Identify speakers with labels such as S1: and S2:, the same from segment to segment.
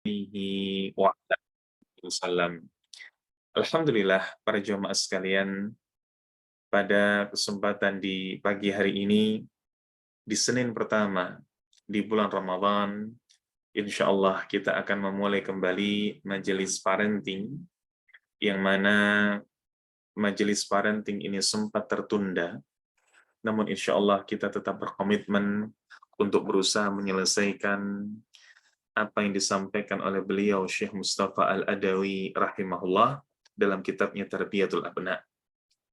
S1: alaihi wa wasallam. Alhamdulillah, para jamaah sekalian, pada kesempatan di pagi hari ini, di Senin pertama di bulan Ramadan, insya Allah kita akan memulai kembali majelis parenting, yang mana majelis parenting ini sempat tertunda, namun insya Allah kita tetap berkomitmen untuk berusaha menyelesaikan apa yang disampaikan oleh beliau Syekh Mustafa Al-Adawi rahimahullah dalam kitabnya Tarbiyatul Abna.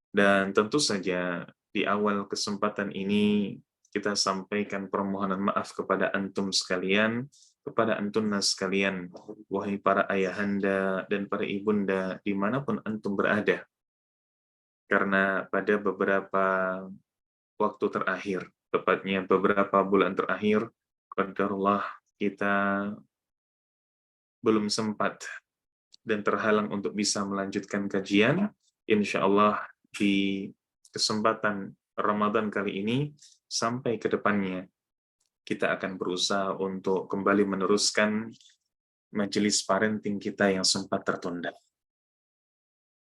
S1: Dan tentu saja di awal kesempatan ini kita sampaikan permohonan maaf kepada antum sekalian, kepada antunnas sekalian, wahai para ayahanda dan para ibunda dimanapun antum berada. Karena pada beberapa waktu terakhir, tepatnya beberapa bulan terakhir, qadarullah kita belum sempat dan terhalang untuk bisa melanjutkan kajian. Insya Allah di kesempatan Ramadan kali ini sampai ke depannya kita akan berusaha untuk kembali meneruskan majelis parenting kita yang sempat tertunda.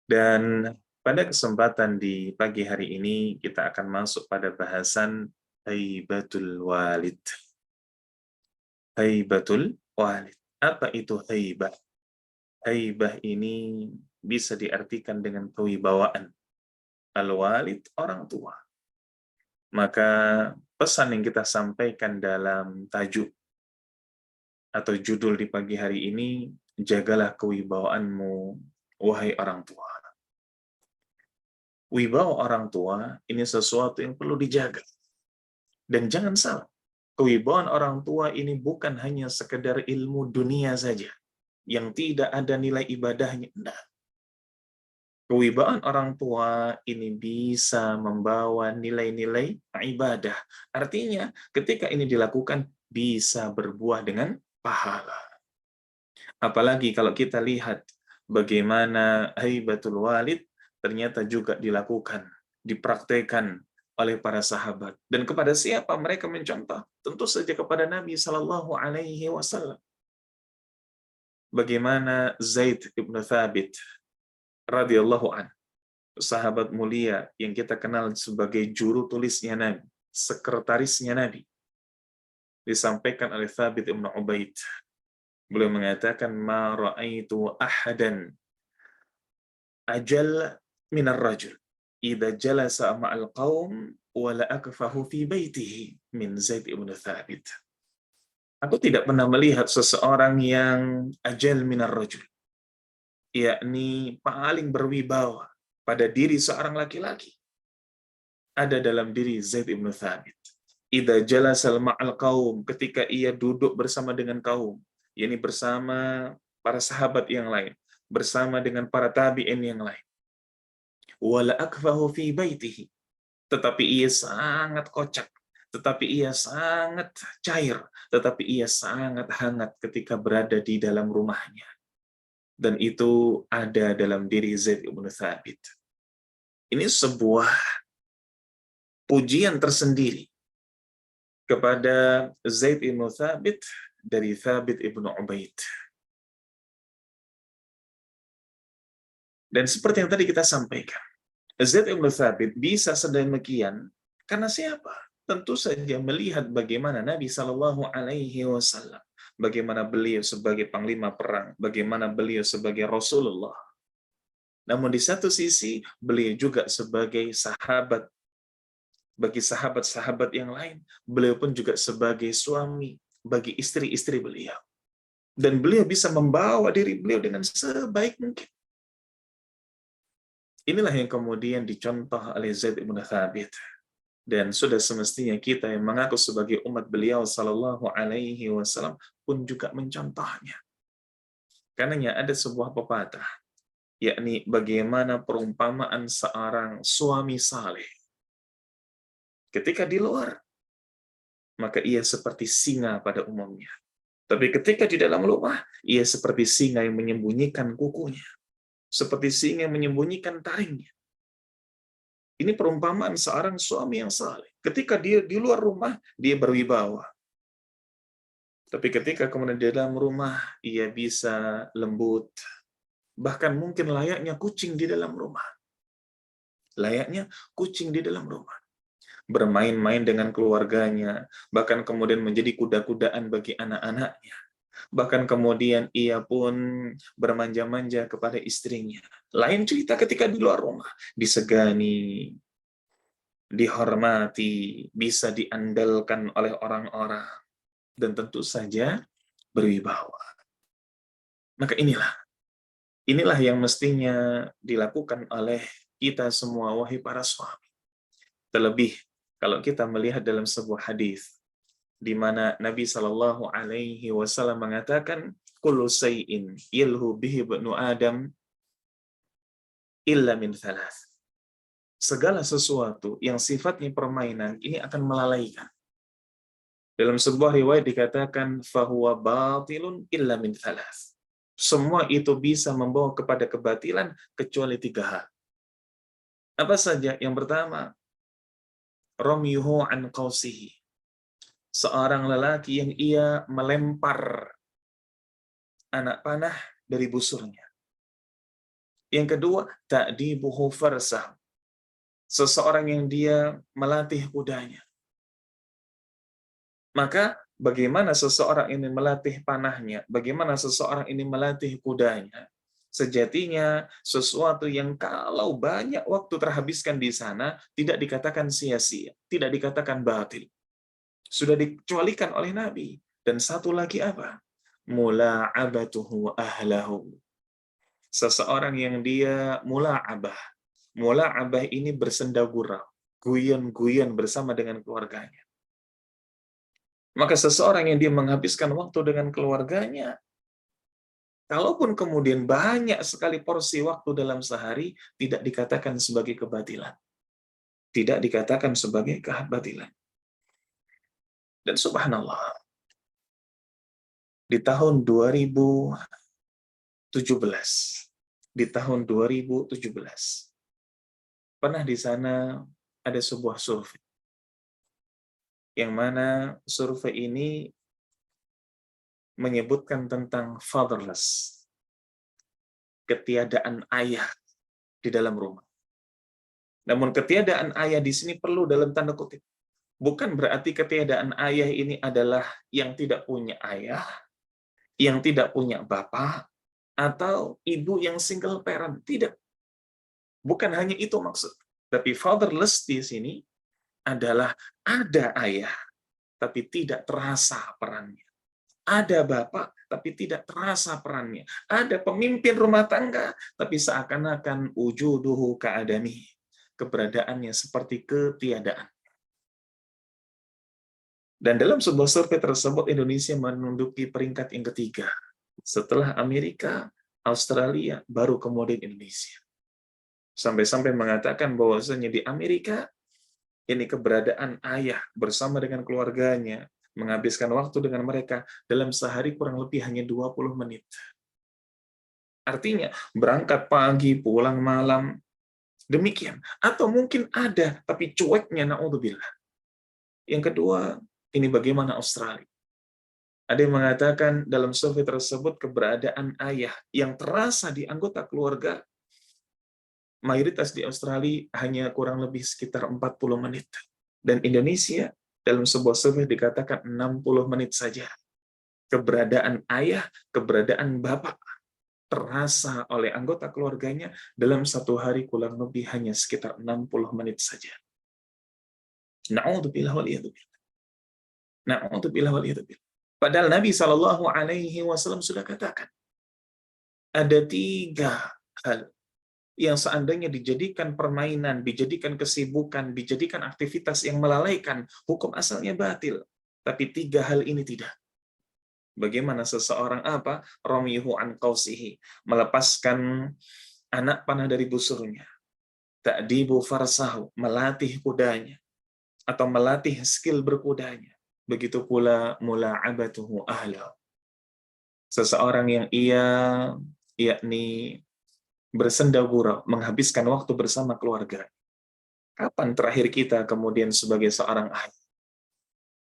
S1: Dan pada kesempatan di pagi hari ini kita akan masuk pada bahasan haibatul walid. Haibatul walid. Apa itu haibah? Haibah ini bisa diartikan dengan kewibawaan. Al-walid, orang tua. Maka pesan yang kita sampaikan dalam tajuk atau judul di pagi hari ini, jagalah kewibawaanmu, wahai orang tua. Wibawa orang tua ini sesuatu yang perlu dijaga. Dan jangan salah, kewibawaan orang tua ini bukan hanya sekedar ilmu dunia saja, yang tidak ada nilai ibadahnya. Tidak. Kewibawaan orang tua ini bisa membawa nilai-nilai ibadah. Artinya, ketika ini dilakukan, bisa berbuah dengan pahala. Apalagi kalau kita lihat bagaimana haibatul walid ternyata juga dilakukan, dipraktekkan oleh para sahabat. Dan kepada siapa mereka mencontoh? Tentu saja kepada Nabi Shallallahu Alaihi Wasallam. Bagaimana Zaid ibn Thabit radhiyallahu an, sahabat mulia yang kita kenal sebagai juru tulisnya Nabi, sekretarisnya Nabi, disampaikan oleh Thabit ibn Ubaid. Beliau mengatakan, ma ra'aitu ahadan ajal minar rajul idza jalasa ma'al qaum wa la akfahu fi baitihi min Zaid ibn Thabit. Aku tidak pernah melihat seseorang yang ajal minar rajul, yakni paling berwibawa pada diri seorang laki-laki, ada dalam diri Zaid ibn Thabit. Idza jalasal ma'al qaum, ketika ia duduk bersama dengan kaum, yakni bersama para sahabat yang lain, bersama dengan para tabi'in yang lain. Wala akfahu fi baitihi, tetapi ia sangat kocak, tetapi ia sangat cair, tetapi ia sangat hangat ketika berada di dalam rumahnya. Dan itu ada dalam diri Zaid ibn Thabit. Ini sebuah pujian tersendiri kepada Zaid ibn Thabit dari Thabit ibn Ubaid. Dan seperti yang tadi kita sampaikan, Zaid ibn Thabit bisa sedemikian karena siapa? Tentu saja melihat bagaimana Nabi Shallallahu Alaihi Wasallam, bagaimana beliau sebagai panglima perang, bagaimana beliau sebagai Rasulullah. Namun di satu sisi beliau juga sebagai sahabat bagi sahabat-sahabat yang lain. Beliau pun juga sebagai suami bagi istri-istri beliau. Dan beliau bisa membawa diri beliau dengan sebaik mungkin. Inilah yang kemudian dicontoh oleh Zaid ibn Thabit. Dan sudah semestinya kita yang mengaku sebagai umat beliau Sallallahu Alaihi Wasallam pun juga mencontohnya. Karenanya ada sebuah pepatah, yakni bagaimana perumpamaan seorang suami saleh. Ketika di luar, maka ia seperti singa pada umumnya. Tapi ketika di dalam rumah, ia seperti singa yang menyembunyikan kukunya. Seperti singa yang menyembunyikan taringnya. Ini perumpamaan seorang suami yang saleh. Ketika dia di luar rumah, dia berwibawa. Tapi ketika kemudian di dalam rumah, ia bisa lembut, bahkan mungkin layaknya kucing di dalam rumah. Layaknya kucing di dalam rumah. Bermain-main dengan keluarganya, bahkan kemudian menjadi kuda-kudaan bagi anak-anaknya. Bahkan kemudian ia pun bermanja-manja kepada istrinya. Lain cerita ketika di luar rumah, disegani, dihormati, bisa diandalkan oleh orang-orang, dan tentu saja berwibawa. Maka inilah yang mestinya dilakukan oleh kita semua, wahai para suami. Terlebih kalau kita melihat dalam sebuah hadis di mana Nabi Shallallahu Alaihi Wasallam mengatakan, "Kullu sayyin yalhu bihi ibnu Adam illa min thalath." Segala sesuatu yang sifatnya permainan ini akan melalaikan. Dalam sebuah riwayat dikatakan, "Fahuwa batilun illa min thalath." Semua itu bisa membawa kepada kebatilan kecuali 3 hal. Apa saja? Yang pertama, ramyuhu an qausihi. Seorang lelaki yang ia melempar anak panah dari busurnya. Yang kedua, ta'dibuhu farsah. Seseorang yang dia melatih kudanya. Maka bagaimana seseorang ini melatih panahnya, bagaimana seseorang ini melatih kudanya, sejatinya sesuatu yang kalau banyak waktu terhabiskan di sana, tidak dikatakan sia-sia, tidak dikatakan batil. Sudah dikecualikan oleh Nabi. Dan satu lagi apa? Mula'abatuhu ahlahu. Seseorang yang dia mula'abah. Mula'abah ini bersenda gurau, guyon-guyon bersama dengan keluarganya. Maka seseorang yang dia menghabiskan waktu dengan keluarganya, kalaupun kemudian banyak sekali porsi waktu dalam sehari, tidak dikatakan sebagai kebatilan. Tidak dikatakan sebagai kebatilan. Dan subhanallah, di tahun 2017, pernah di sana ada sebuah survei, yang mana survei ini menyebutkan tentang fatherless, ketiadaan ayah di dalam rumah. Namun ketiadaan ayah di sini perlu dalam tanda kutip. Bukan berarti ketiadaan ayah ini adalah yang tidak punya ayah, yang tidak punya bapak, atau ibu yang single parent. Tidak. Bukan hanya itu maksud. Tapi fatherless di sini adalah ada ayah, tapi tidak terasa perannya. Ada bapak, tapi tidak terasa perannya. Ada pemimpin rumah tangga, tapi seakan-akan wujuduhu ka'adami. Keberadaannya seperti ketiadaan. Dan dalam sebuah survei tersebut, Indonesia menduduki peringkat yang ketiga. Setelah Amerika, Australia, baru kemudian Indonesia. Sampai-sampai mengatakan bahwasanya di Amerika, ini keberadaan ayah bersama dengan keluarganya, menghabiskan waktu dengan mereka dalam sehari kurang lebih hanya 20 menit. Artinya, berangkat pagi, pulang malam, demikian. Atau mungkin ada, tapi cueknya, na'udzubillah. Yang kedua, ini bagaimana Australia? Ada yang mengatakan dalam survei tersebut keberadaan ayah yang terasa di anggota keluarga, mayoritas di Australia hanya kurang lebih sekitar 40 menit. Dan Indonesia dalam sebuah survei dikatakan 60 menit saja. Keberadaan ayah, keberadaan bapak terasa oleh anggota keluarganya dalam satu hari kurang lebih hanya sekitar 60 menit saja. Na'udzubillah waliyadzubillah. Na'udzubillah waliyadzubillah. Padahal Nabi Shallallahu Alaihi Wasallam sudah katakan, ada 3 hal yang seandainya dijadikan permainan, dijadikan kesibukan, dijadikan aktivitas yang melalaikan, hukum asalnya batil. Tapi 3 hal ini tidak. Bagaimana seseorang apa? Ramyuhu an qausihi, melepaskan anak panah dari busurnya. Ta'dibu farsahu, melatih kudanya atau melatih skill berkudanya. Begitu pula mula'abatuhu ahlahu. Seseorang yang ia yakni bersenda gurau, menghabiskan waktu bersama keluarga. Kapan terakhir kita kemudian sebagai seorang ayah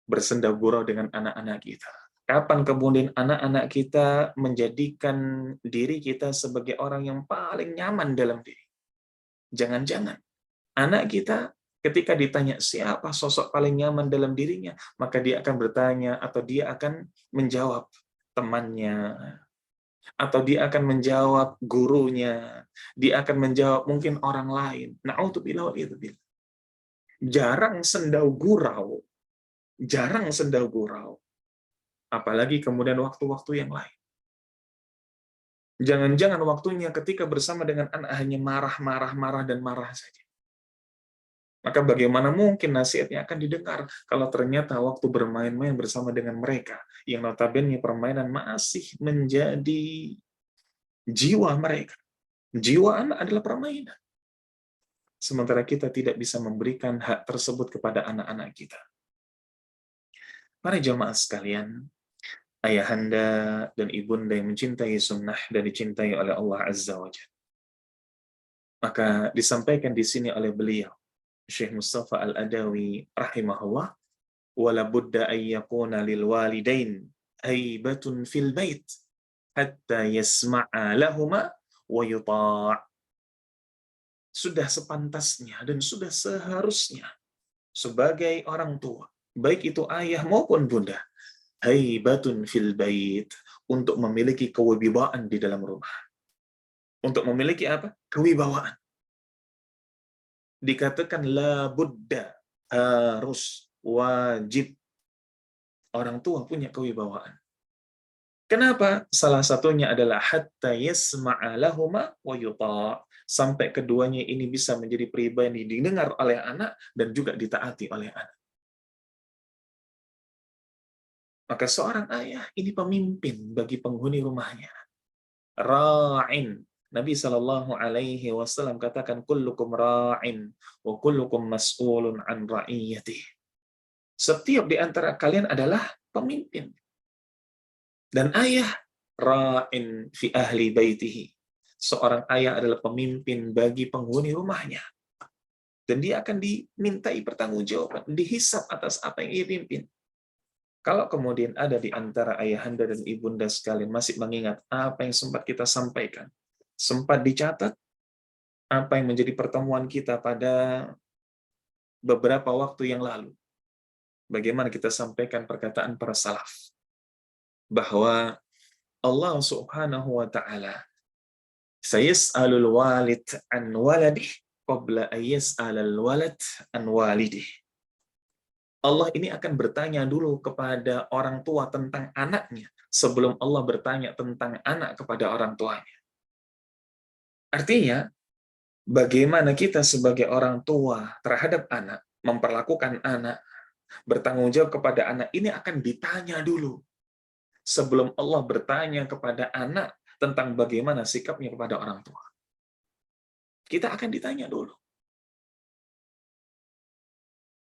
S1: bersenda gurau dengan anak-anak kita? Kapan kemudian anak-anak kita menjadikan diri kita sebagai orang yang paling nyaman dalam diri? Jangan-jangan anak kita ketika ditanya siapa sosok paling nyaman dalam dirinya, maka dia akan bertanya atau dia akan menjawab temannya, atau dia akan menjawab gurunya, dia akan menjawab mungkin orang lain. Na'udzubillah waliyadzubillah. Jarang sendau gurau, jarang sendau gurau. Apalagi kemudian waktu-waktu yang lain. Jangan-jangan waktunya ketika bersama dengan anak hanya marah dan marah saja. Maka bagaimana mungkin nasihatnya akan didengar kalau ternyata waktu bermain-main bersama dengan mereka, yang notabene permainan masih menjadi jiwa mereka. Jiwa anak adalah permainan. Sementara kita tidak bisa memberikan hak tersebut kepada anak-anak kita. Para jamaah sekalian, ayahanda dan ibunda yang mencintai sunnah dan dicintai oleh Allah Azza wa Jalla. Maka disampaikan di sini oleh beliau, Syekh Mustafa Al-Adawi rahimahullah, wala budda an yakuna lil walidain haibatun fil bait hatta yasma'a lahuma wa yuta'. Sudah sepantasnya dan sudah seharusnya sebagai orang tua, baik itu ayah maupun bunda, haibatun fil bait, untuk memiliki kewibawaan di dalam rumah. Untuk memiliki apa? Kewibawaan. Dikatakan la budda, harus, wajib. Orang tua punya kewibawaan. Kenapa? Salah satunya adalah hatta yasma'a lahuma wa yuta'. Sampai keduanya ini bisa menjadi pribadi didengar oleh anak dan juga ditaati oleh anak. Maka seorang ayah ini pemimpin bagi penghuni rumahnya. Ra'in. Nabi Shallallahu Alaihi Wasallam katakan, kullukum ra'in wa kullukum mas'ulun an ra'iyatih. Setiap di antara kalian adalah pemimpin. Dan ayah ra'in fi ahli baitihi. Seorang ayah adalah pemimpin bagi penghuni rumahnya. Dan dia akan dimintai pertanggungjawaban, dihisap atas apa yang ia pimpin. Kalau kemudian ada di antara ayahanda dan ibunda sekalian masih mengingat apa yang sempat kita sampaikan, sempat dicatat apa yang menjadi pertemuan kita pada beberapa waktu yang lalu. Bagaimana kita sampaikan perkataan para salaf, bahwa Allah Subhanahu wa ta'ala sayas'alul walid an waladih qabla ayyas'alal walad an walidih. Allah ini akan bertanya dulu kepada orang tua tentang anaknya sebelum Allah bertanya tentang anak kepada orang tuanya. Artinya, bagaimana kita sebagai orang tua terhadap anak, memperlakukan anak, bertanggung jawab kepada anak, ini akan ditanya dulu sebelum Allah bertanya kepada anak tentang bagaimana sikapnya kepada orang tua. Kita akan ditanya dulu.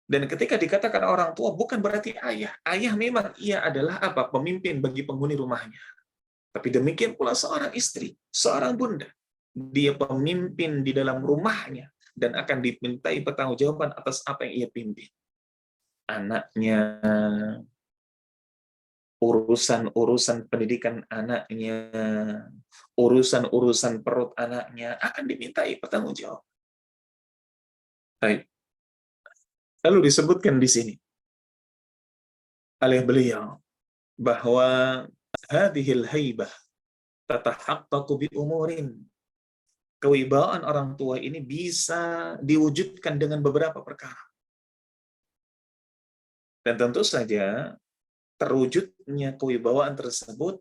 S1: Dan ketika dikatakan orang tua, bukan berarti ayah. Ayah memang ia adalah apa? Pemimpin bagi penghuni rumahnya. Tapi demikian pula seorang istri, seorang bunda. Dia pemimpin di dalam rumahnya dan akan dimintai pertanggungjawaban atas apa yang ia pimpin. Anaknya, urusan-urusan pendidikan anaknya, urusan-urusan perut anaknya akan dimintai pertanggungjawaban. Baik. Lalu disebutkan di sini oleh beliau bahwa hadhil haibah tatahaqqaqu bi umurin. Kewibawaan orang tua ini bisa diwujudkan dengan beberapa perkara. Dan tentu saja terwujudnya kewibawaan tersebut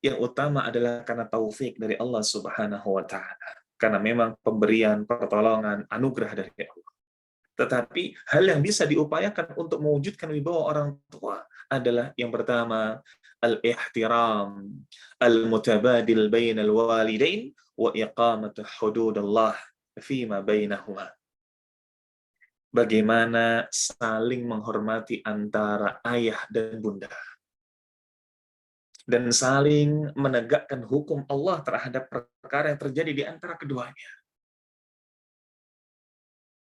S1: yang utama adalah karena taufik dari Allah Subhanahu wa taala. Karena memang pemberian, pertolongan, anugerah dari Allah. Tetapi hal yang bisa diupayakan untuk mewujudkan wibawa orang tua adalah yang pertama, al-ihtiram, al-mutabadil bainal walidain wa iqamatu hududallah fima bainahuma. Bagaimana saling menghormati antara ayah dan bunda. Dan saling menegakkan hukum Allah terhadap perkara yang terjadi di antara keduanya.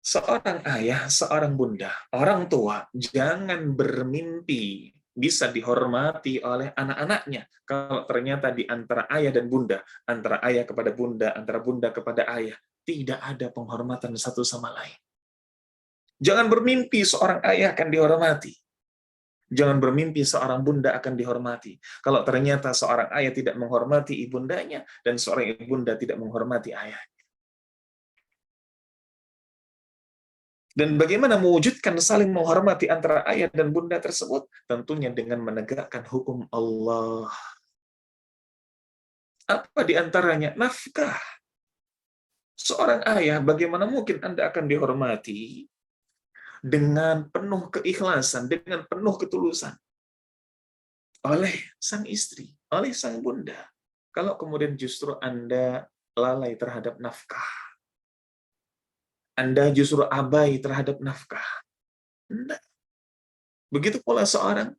S1: Seorang ayah, seorang bunda, orang tua, jangan bermimpi bisa dihormati oleh anak-anaknya. Kalau ternyata di antara ayah dan bunda, antara ayah kepada bunda, antara bunda kepada ayah, tidak ada penghormatan satu sama lain. Jangan bermimpi seorang ayah akan dihormati. Jangan bermimpi seorang bunda akan dihormati. Kalau ternyata seorang ayah tidak menghormati ibundanya, dan seorang ibunda tidak menghormati ayah. Dan bagaimana mewujudkan saling menghormati antara ayah dan bunda tersebut? Tentunya dengan menegakkan hukum Allah. Apa di antaranya? Nafkah. Seorang ayah, bagaimana mungkin Anda akan dihormati dengan penuh keikhlasan, dengan penuh ketulusan oleh sang istri, oleh sang bunda. Kalau kemudian justru Anda lalai terhadap nafkah, Anda justru abai terhadap nafkah. Nah, begitu pula seorang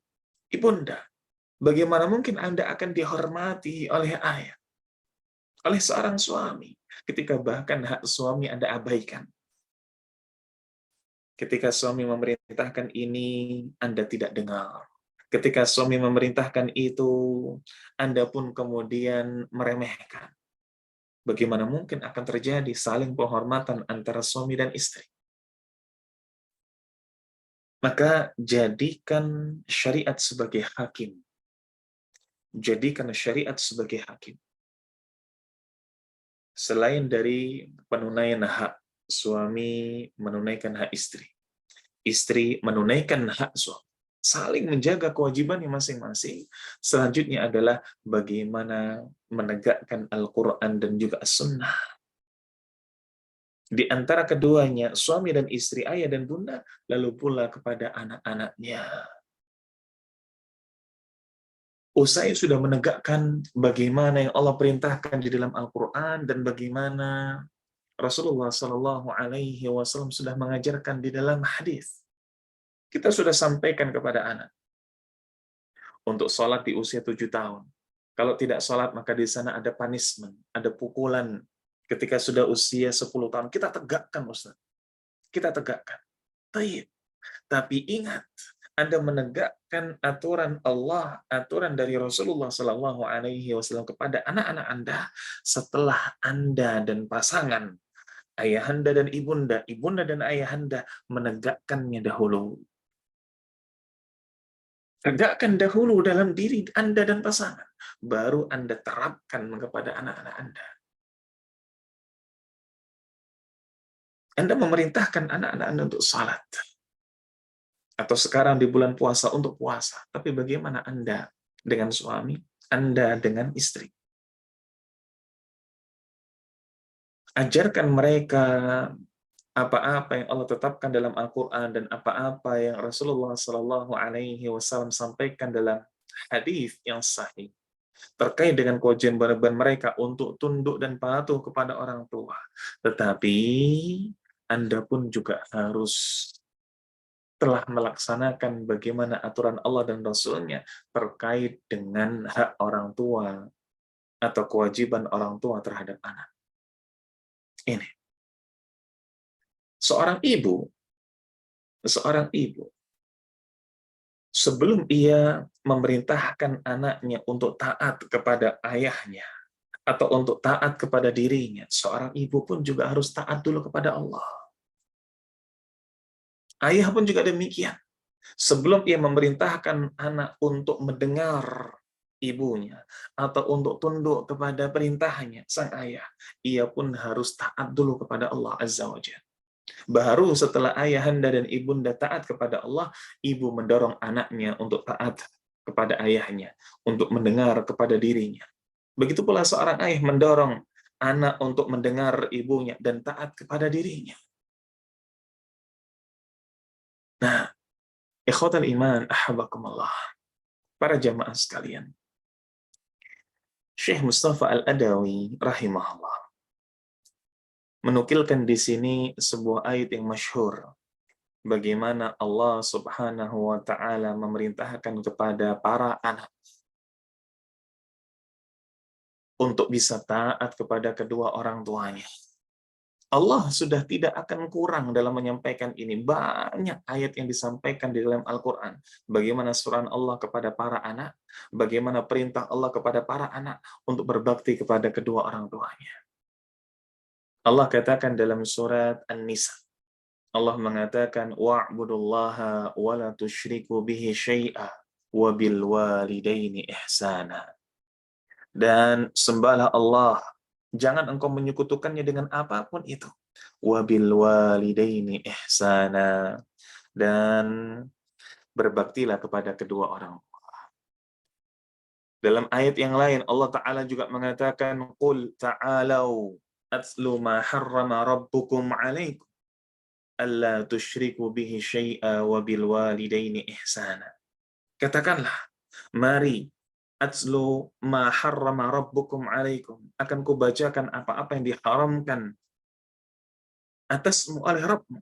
S1: ibunda. Bagaimana mungkin Anda akan dihormati oleh ayah, oleh seorang suami, ketika bahkan hak suami Anda abaikan. Ketika suami memerintahkan ini, Anda tidak dengar. Ketika suami memerintahkan itu, Anda pun kemudian meremehkan. Bagaimana mungkin akan terjadi saling penghormatan antara suami dan istri? Maka jadikan syariat sebagai hakim. Jadikan syariat sebagai hakim. Selain dari penunaian hak suami menunaikan hak istri, istri menunaikan hak suami, saling menjaga kewajibannya masing-masing. Selanjutnya adalah bagaimana menegakkan Al-Quran dan juga As-Sunnah. Di antara keduanya, suami dan istri, ayah dan bunda, lalu pula kepada anak-anaknya. Usai sudah menegakkan bagaimana yang Allah perintahkan di dalam Al-Quran dan bagaimana Rasulullah Shallallahu Alaihi Wasallam sudah mengajarkan di dalam hadis. Kita sudah sampaikan kepada anak untuk sholat di usia 7 tahun. Kalau tidak sholat maka di sana ada punishment, ada pukulan. Ketika sudah usia 10 tahun kita tegakkan, Ustaz. Kita tegakkan. Tapi ingat, Anda menegakkan aturan Allah, aturan dari Rasulullah Shallallahu Alaihi Wasallam kepada anak-anak Anda setelah Anda dan pasangan ayahanda dan ibunda, ibunda dan ayahanda menegakkannya dahulu. Tegakkan dahulu dalam diri Anda dan pasangan, baru Anda terapkan kepada anak-anak Anda. Anda memerintahkan anak-anak Anda untuk salat. Atau sekarang di bulan puasa untuk puasa. Tapi bagaimana Anda dengan suami? Anda dengan istri? Ajarkan mereka apa-apa yang Allah tetapkan dalam Al-Quran dan apa-apa yang Rasulullah Shallallahu Alaihi Wasallam sampaikan dalam hadis yang sahih terkait dengan kewajiban mereka untuk tunduk dan patuh kepada orang tua. Tetapi Anda pun juga harus telah melaksanakan bagaimana aturan Allah dan Rasul-Nya terkait dengan hak orang tua atau kewajiban orang tua terhadap anak. Ini. Seorang ibu, sebelum ia memerintahkan anaknya untuk taat kepada ayahnya atau untuk taat kepada dirinya, seorang ibu pun juga harus taat dulu kepada Allah. Ayah pun juga demikian. Sebelum ia memerintahkan anak untuk mendengar ibunya atau untuk tunduk kepada perintahnya sang ayah, ia pun harus taat dulu kepada Allah Azza wa Jalla. Baru setelah ayahanda dan ibunda taat kepada Allah, ibu mendorong anaknya untuk taat kepada ayahnya, untuk mendengar kepada dirinya. Begitu pula seorang ayah mendorong anak untuk mendengar ibunya dan taat kepada dirinya. Nah, ikhwatal iman, ahabakumullah, para jamaah sekalian. Syekh Mustafa Al-Adawi rahimahullah menukilkan di sini sebuah ayat yang masyhur, bagaimana Allah Subhanahu wa taala memerintahkan kepada para anak untuk bisa taat kepada kedua orang tuanya. Allah sudah tidak akan kurang dalam menyampaikan ini. Banyak ayat yang disampaikan di dalam Al-Quran. Bagaimana suruhan Allah kepada para anak, bagaimana perintah Allah kepada para anak untuk berbakti kepada kedua orang tuanya. Allah katakan dalam surat An-Nisa, Allah mengatakan, wa'budullaha wa la tusyriku bihi syai'a wa bil walidaini ihsana. Dan sembahlah Allah, jangan engkau menyekutukannya dengan apapun itu. Wabil walidaini ihsana, dan berbaktilah kepada kedua orang tua. Dalam ayat yang lain Allah Ta'ala juga mengatakan, qul ta'alau atlu ma harrama rabbukum alaikum alla tusyriku bihi syai'a wabil walidaini ihsana. Katakanlah, mari atlu ma harrama rabbukum alaikum, akan kubacakan apa-apa yang diharamkan atasmu oleh Rabbmu,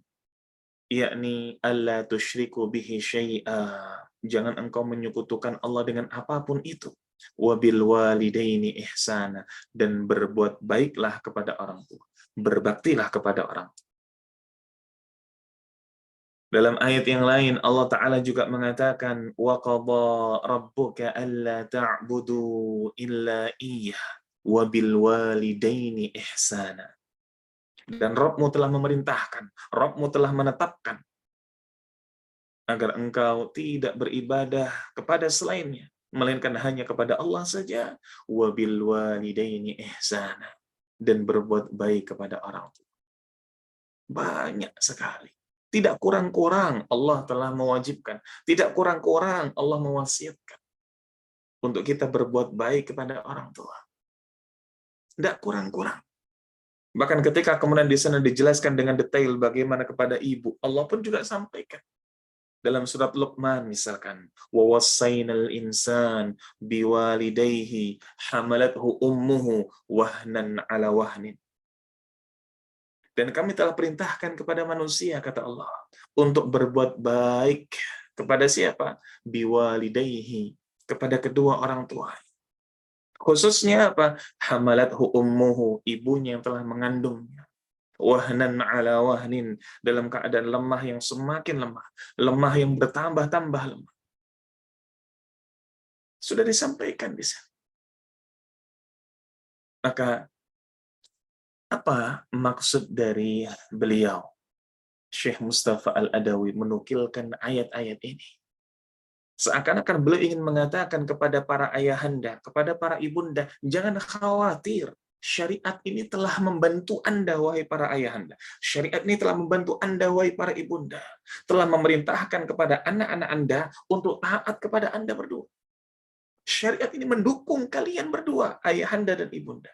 S1: yakni alla tusyriku bihi syai'a, jangan engkau menyekutukan Allah dengan apapun itu, wabil walidaini ihsana, dan berbuat baiklah kepada orang tua, berbaktilah kepada orang tua. Dalam ayat yang lain Allah Ta'ala juga mengatakan, wa qadha rabbuka alla ta'budu illa iyyah wa bil walidaini ihsana. Dan Rabbmu telah memerintahkan, Rabbmu telah menetapkan agar engkau tidak beribadah kepada selainnya, melainkan hanya kepada Allah saja, wa bil walidaini ihsana, dan berbuat baik kepada orang tua. Banyak sekali. Tidak kurang-kurang Allah telah mewajibkan, tidak kurang-kurang Allah mewasiatkan untuk kita berbuat baik kepada orang tua. Tidak kurang-kurang. Bahkan ketika kemudian di sana dijelaskan dengan detail bagaimana kepada ibu, Allah pun juga sampaikan. Dalam surat Luqman misalkan, wa wassaynal insan biwalidayhi hamalathu ummuhu wahnan ala wahnin. Dan kami telah perintahkan kepada manusia, kata Allah, untuk berbuat baik kepada siapa? Biwalidayhi, kepada kedua orang tua. Khususnya apa? Hamalathu ummuhu, ibunya yang telah mengandungnya. Wahnan ala wahnin, dalam keadaan lemah yang semakin lemah, lemah yang bertambah-tambah lemah. Sudah disampaikan di sana. Maka apa maksud dari beliau, Syekh Mustafa Al-Adawi, menukilkan ayat-ayat ini? Seakan-akan beliau ingin mengatakan kepada para ayahanda, kepada para ibunda, jangan khawatir. Syariat ini telah membantu Anda, wahai para ayahanda. Syariat ini telah membantu Anda, wahai para ibunda. Telah memerintahkan kepada anak-anak Anda untuk taat kepada Anda berdua. Syariat ini mendukung kalian berdua, ayahanda dan ibunda.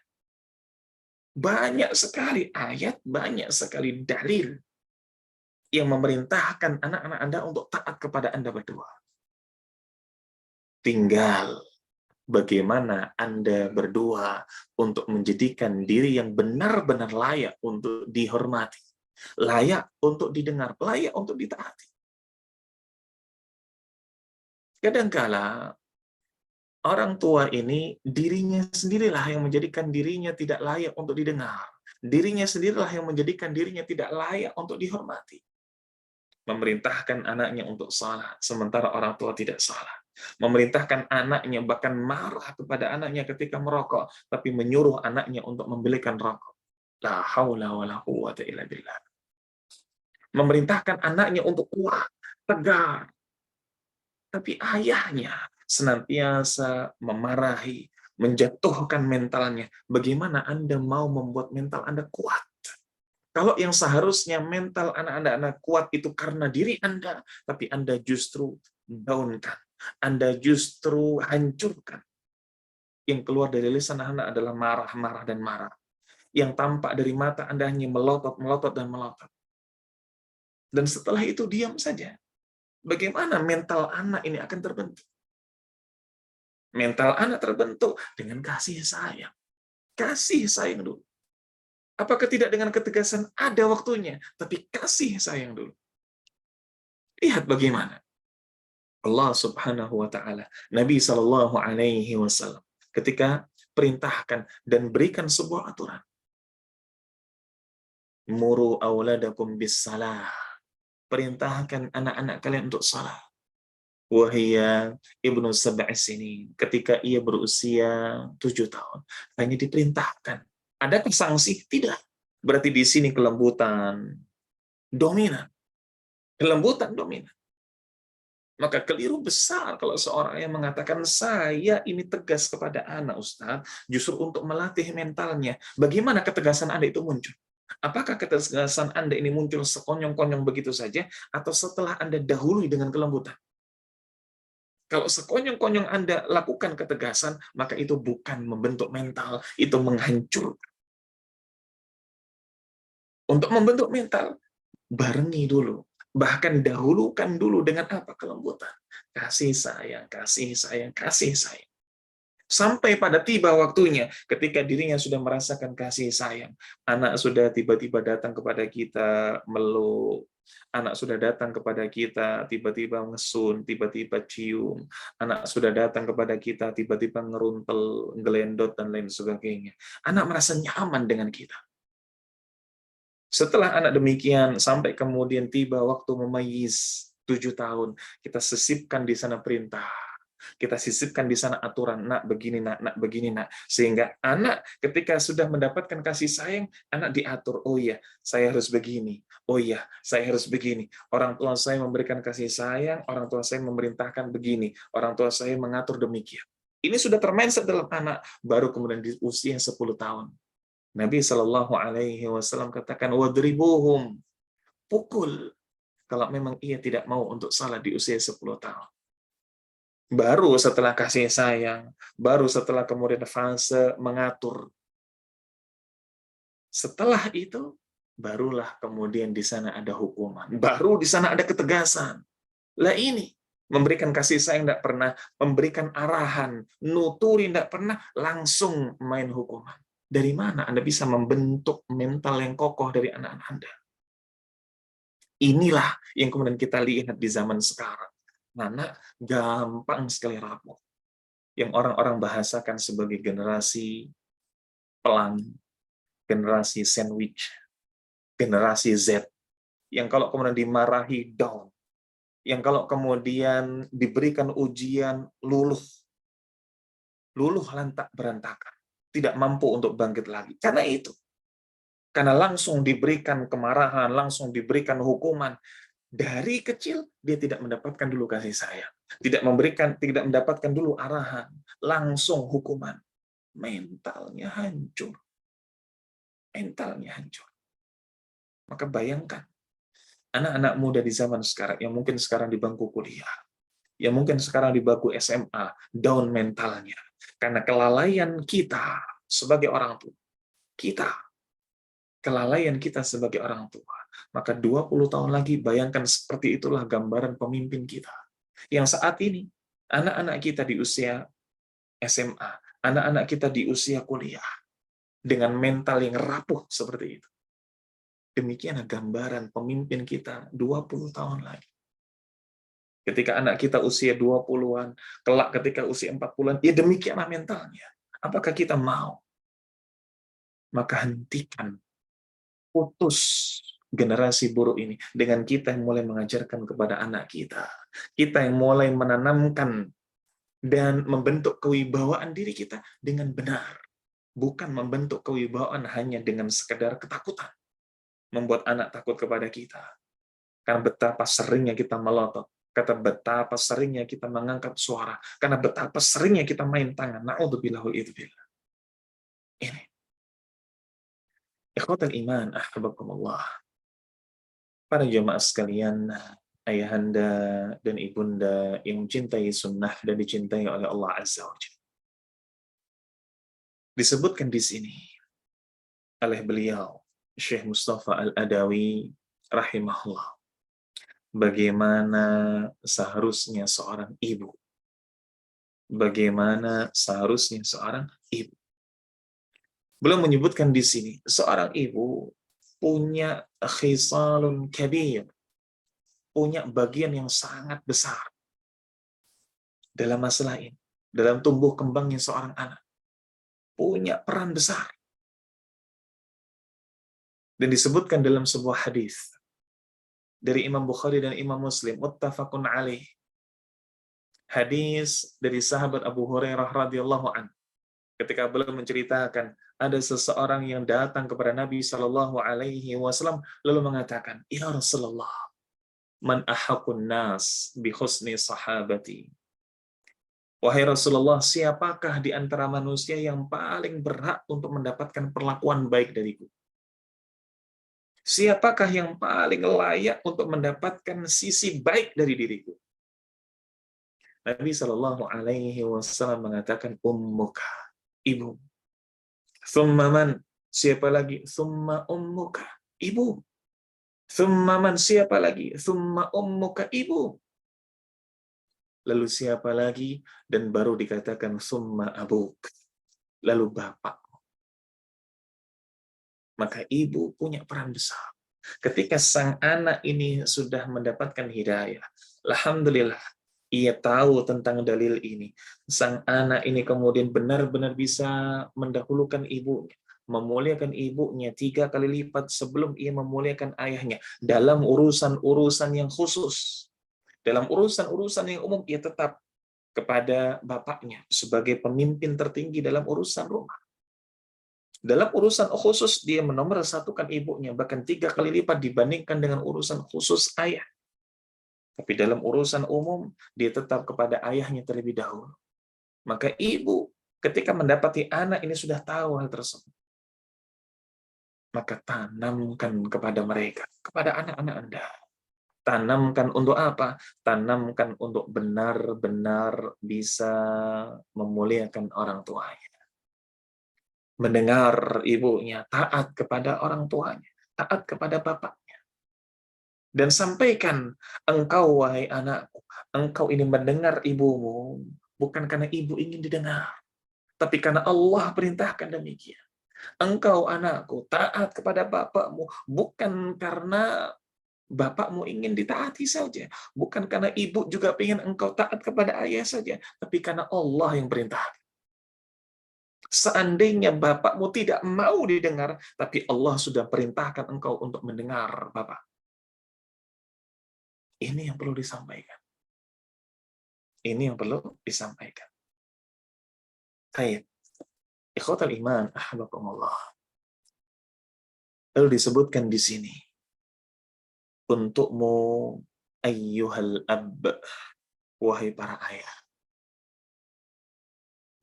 S1: Banyak sekali ayat, banyak sekali dalil yang memerintahkan anak-anak Anda untuk taat kepada Anda berdua. Tinggal bagaimana Anda berdua untuk menjadikan diri yang benar-benar layak untuk dihormati, layak untuk didengar, layak untuk ditaati. Kadangkala orang tua ini dirinya sendirilah yang menjadikan dirinya tidak layak untuk didengar. Dirinya sendirilah yang menjadikan dirinya tidak layak untuk dihormati. Memerintahkan anaknya untuk salah, sementara orang tua tidak salah. Memerintahkan anaknya, bahkan marah kepada anaknya ketika merokok, tapi menyuruh anaknya untuk membelikan rokok. La haula wa la quwwata illa billah. Memerintahkan anaknya untuk kuat, tegar. Tapi ayahnya senantiasa memarahi, menjatuhkan mentalnya. Bagaimana Anda mau membuat mental Anda kuat? Kalau yang seharusnya mental anak-anak kuat itu karena diri Anda, tapi Anda justru down-kan. Anda justru hancurkan. Yang keluar dari lisan Anda adalah marah, marah, dan marah. Yang tampak dari mata Anda hanya melotot, melotot, dan melotot. Dan setelah itu diam saja. Bagaimana mental anak ini akan terbentuk? Mental anak terbentuk dengan kasih sayang. Kasih sayang dulu. Apakah tidak dengan ketegasan? Ada waktunya, tapi kasih sayang dulu. Lihat bagaimana Allah Subhanahu wa taala, Nabi Shallallahu alaihi wasallam ketika perintahkan dan berikan sebuah aturan. Muru auladakum bis salah. Perintahkan anak-anak kalian untuk salat. Wahia ibnu sab'i sinin. Ketika ia berusia 7 tahun. Hanya diperintahkan. Adakah sanksi? Tidak. Berarti di sini kelembutan dominan. Kelembutan dominan. Maka keliru besar kalau seorang yang mengatakan saya ini tegas kepada anak Ustaz, justru untuk melatih mentalnya. Bagaimana ketegasan Anda itu muncul? Apakah ketegasan Anda ini muncul sekonyong-konyong begitu saja, atau setelah Anda dahului dengan kelembutan? Kalau sekonyong-konyong Anda lakukan ketegasan, maka itu bukan membentuk mental, itu menghancurkan. Untuk membentuk mental, barengi dulu. Bahkan dahulukan dulu dengan apa? Kelembutan. Kasih sayang, kasih sayang, kasih sayang. Sampai pada tiba waktunya, ketika dirinya sudah merasakan kasih sayang. Anak sudah tiba-tiba datang kepada kita, meluk. Anak sudah datang kepada kita, tiba-tiba ngesun, tiba-tiba cium. Anak sudah datang kepada kita, tiba-tiba ngeruntel, ngelendot, dan lain sebagainya. Anak merasa nyaman dengan kita. Setelah anak demikian, sampai kemudian tiba waktu memayyiz 7 tahun, kita sisipkan di sana perintah. Kita sisipkan di sana aturan, nak begini, nak begini, nak. Sehingga anak ketika sudah mendapatkan kasih sayang, anak diatur, oh iya, saya harus begini. Oh iya, saya harus begini. Orang tua saya memberikan kasih sayang, orang tua saya memerintahkan begini. Orang tua saya mengatur demikian. Ini sudah termindset dalam anak, baru kemudian di usia 10 tahun. Nabi Shallallahu Alaihi Wasallam katakan, wadribuhum, pukul kalau memang ia tidak mau untuk salat di usia 10 tahun. Baru setelah kasih sayang, baru setelah kemudian fase mengatur. Setelah itu, barulah kemudian di sana ada hukuman. Baru di sana ada ketegasan. Lah ini, memberikan kasih sayang tidak pernah, memberikan arahan, nuturi tidak pernah, langsung main hukuman. Dari mana Anda bisa membentuk mental yang kokoh dari anak-anak Anda? Inilah yang kemudian kita lihat di zaman sekarang. Anak gampang sekali rapuh. Yang orang-orang bahasakan sebagai generasi pelang, generasi sandwich, generasi Z. Yang kalau kemudian dimarahi down. Yang kalau kemudian diberikan ujian luluh lantak berantakan. Tidak mampu untuk bangkit lagi. Karena langsung diberikan kemarahan, langsung diberikan hukuman. Dari kecil, dia tidak mendapatkan dulu kasih sayang. Tidak mendapatkan dulu arahan. Langsung hukuman. Mentalnya hancur. Mentalnya hancur. Maka bayangkan, anak-anak muda di zaman sekarang, yang mungkin sekarang di bangku kuliah, yang mungkin sekarang di bangku SMA, down mentalnya. Karena kelalaian kita sebagai orang tua. Kelalaian kita sebagai orang tua. Maka 20 tahun lagi, bayangkan seperti itulah gambaran pemimpin kita. Yang saat ini, anak-anak kita di usia SMA, anak-anak kita di usia kuliah, dengan mental yang rapuh seperti itu. Demikianlah gambaran pemimpin kita 20 tahun lagi. Ketika anak kita usia 20-an, kelak ketika usia 40-an, ya demikianlah mentalnya. Apakah kita mau? Maka hentikan, putus generasi buruk ini dengan kita yang mulai mengajarkan kepada anak kita. Kita yang mulai menanamkan dan membentuk kewibawaan diri kita dengan benar. Bukan membentuk kewibawaan hanya dengan sekedar ketakutan. Membuat anak takut kepada kita. Karena betapa seringnya kita melotot. Kata betapa seringnya kita mengangkat suara. Karena betapa seringnya kita main tangan. Na'udzubillah wa'idzubillah. Ini. Ikhwatal iman, ahbakumullah. Para jemaah sekalian, ayahanda dan ibunda yang mencintai sunnah dan dicintai oleh Allah Azza wa Jalla. Disebutkan di sini oleh beliau, Syekh Mustafa Al-Adawi rahimahullah, bagaimana seharusnya seorang ibu. Bagaimana seharusnya seorang ibu. Belum menyebutkan di sini, seorang ibu punya khisalun kabir, punya bagian yang sangat besar dalam masalah ini, dalam tumbuh kembangnya seorang anak. Punya peran besar. Dan disebutkan dalam sebuah hadis dari Imam Bukhari dan Imam Muslim, muttafaqun alaih. Hadis dari sahabat Abu Hurairah radhiyallahu an. Ketika beliau menceritakan ada seseorang yang datang kepada Nabi Shallallahu alaihi wasallam lalu mengatakan, "Ya Rasulullah, man ahakun nas bi husni sahabati." Wahai Rasulullah, siapakah di antara manusia yang paling berhak untuk mendapatkan perlakuan baik dariku? Siapakah yang paling layak untuk mendapatkan sisi baik dari diriku? Nabi Shallallahu Alaihi Wasallam mengatakan, ummuka, ibu. Thumma man, siapa lagi? Thumma ummuka, ibu. Thumma man, siapa lagi? Thumma ummuka, ibu. Lalu siapa lagi? Dan baru dikatakan thumma abuk. Lalu bapak. Maka ibu punya peran besar. Ketika sang anak ini sudah mendapatkan hidayah, alhamdulillah, ia tahu tentang dalil ini. Sang anak ini kemudian benar-benar bisa mendahulukan ibunya, memuliakan ibunya 3 kali lipat sebelum ia memuliakan ayahnya. Dalam urusan-urusan yang khusus, dalam urusan-urusan yang umum, ia tetap kepada bapaknya sebagai pemimpin tertinggi dalam urusan rumah. Dalam urusan khusus, dia menomorsatukan ibunya, bahkan 3 kali lipat dibandingkan dengan urusan khusus ayah. Tapi dalam urusan umum, dia tetap kepada ayahnya terlebih dahulu. Maka ibu, ketika mendapati anak ini sudah tahu hal tersebut, maka tanamkan kepada mereka, kepada anak-anak Anda. Tanamkan untuk apa? Tanamkan untuk benar-benar bisa memuliakan orang tuanya. Mendengar ibunya, taat kepada orang tuanya, taat kepada bapaknya. Dan sampaikan, engkau wahai anakku, engkau ini mendengar ibumu, bukan karena ibu ingin didengar, tapi karena Allah perintahkan demikian. Engkau anakku, taat kepada bapakmu, bukan karena bapakmu ingin ditaati saja, bukan karena ibu juga ingin engkau taat kepada ayah saja, tapi karena Allah yang perintahkan. Seandainya bapakmu tidak mau didengar, tapi Allah sudah perintahkan engkau untuk mendengar bapak. Ini yang perlu disampaikan. Ini yang perlu disampaikan. Baik. Ikhwatal iman, ahbakumullah. Lalu disebutkan di sini, untukmu ayyuhal ab, wahai para ayah.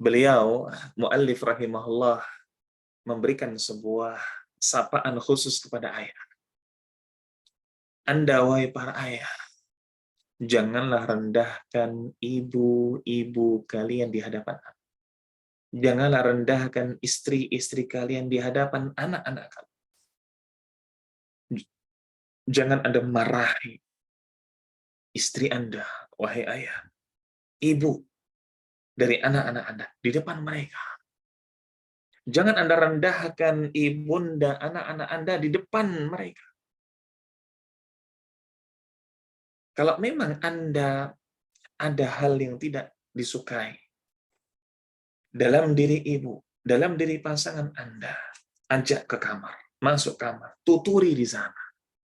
S1: Beliau, muallif rahimahullah, memberikan sebuah sapaan khusus kepada ayah. Anda, wahai para ayah, janganlah rendahkan ibu-ibu kalian di hadapan anak. Janganlah rendahkan istri-istri kalian di hadapan anak-anak kalian. Jangan Anda marahi istri Anda, wahai ayah, ibu dari anak-anak Anda di depan mereka. Jangan Anda rendahkan ibunda anak-anak Anda di depan mereka. Kalau memang Anda ada hal yang tidak disukai dalam diri ibu, dalam diri pasangan Anda, ajak ke kamar, masuk kamar, tuturi di sana.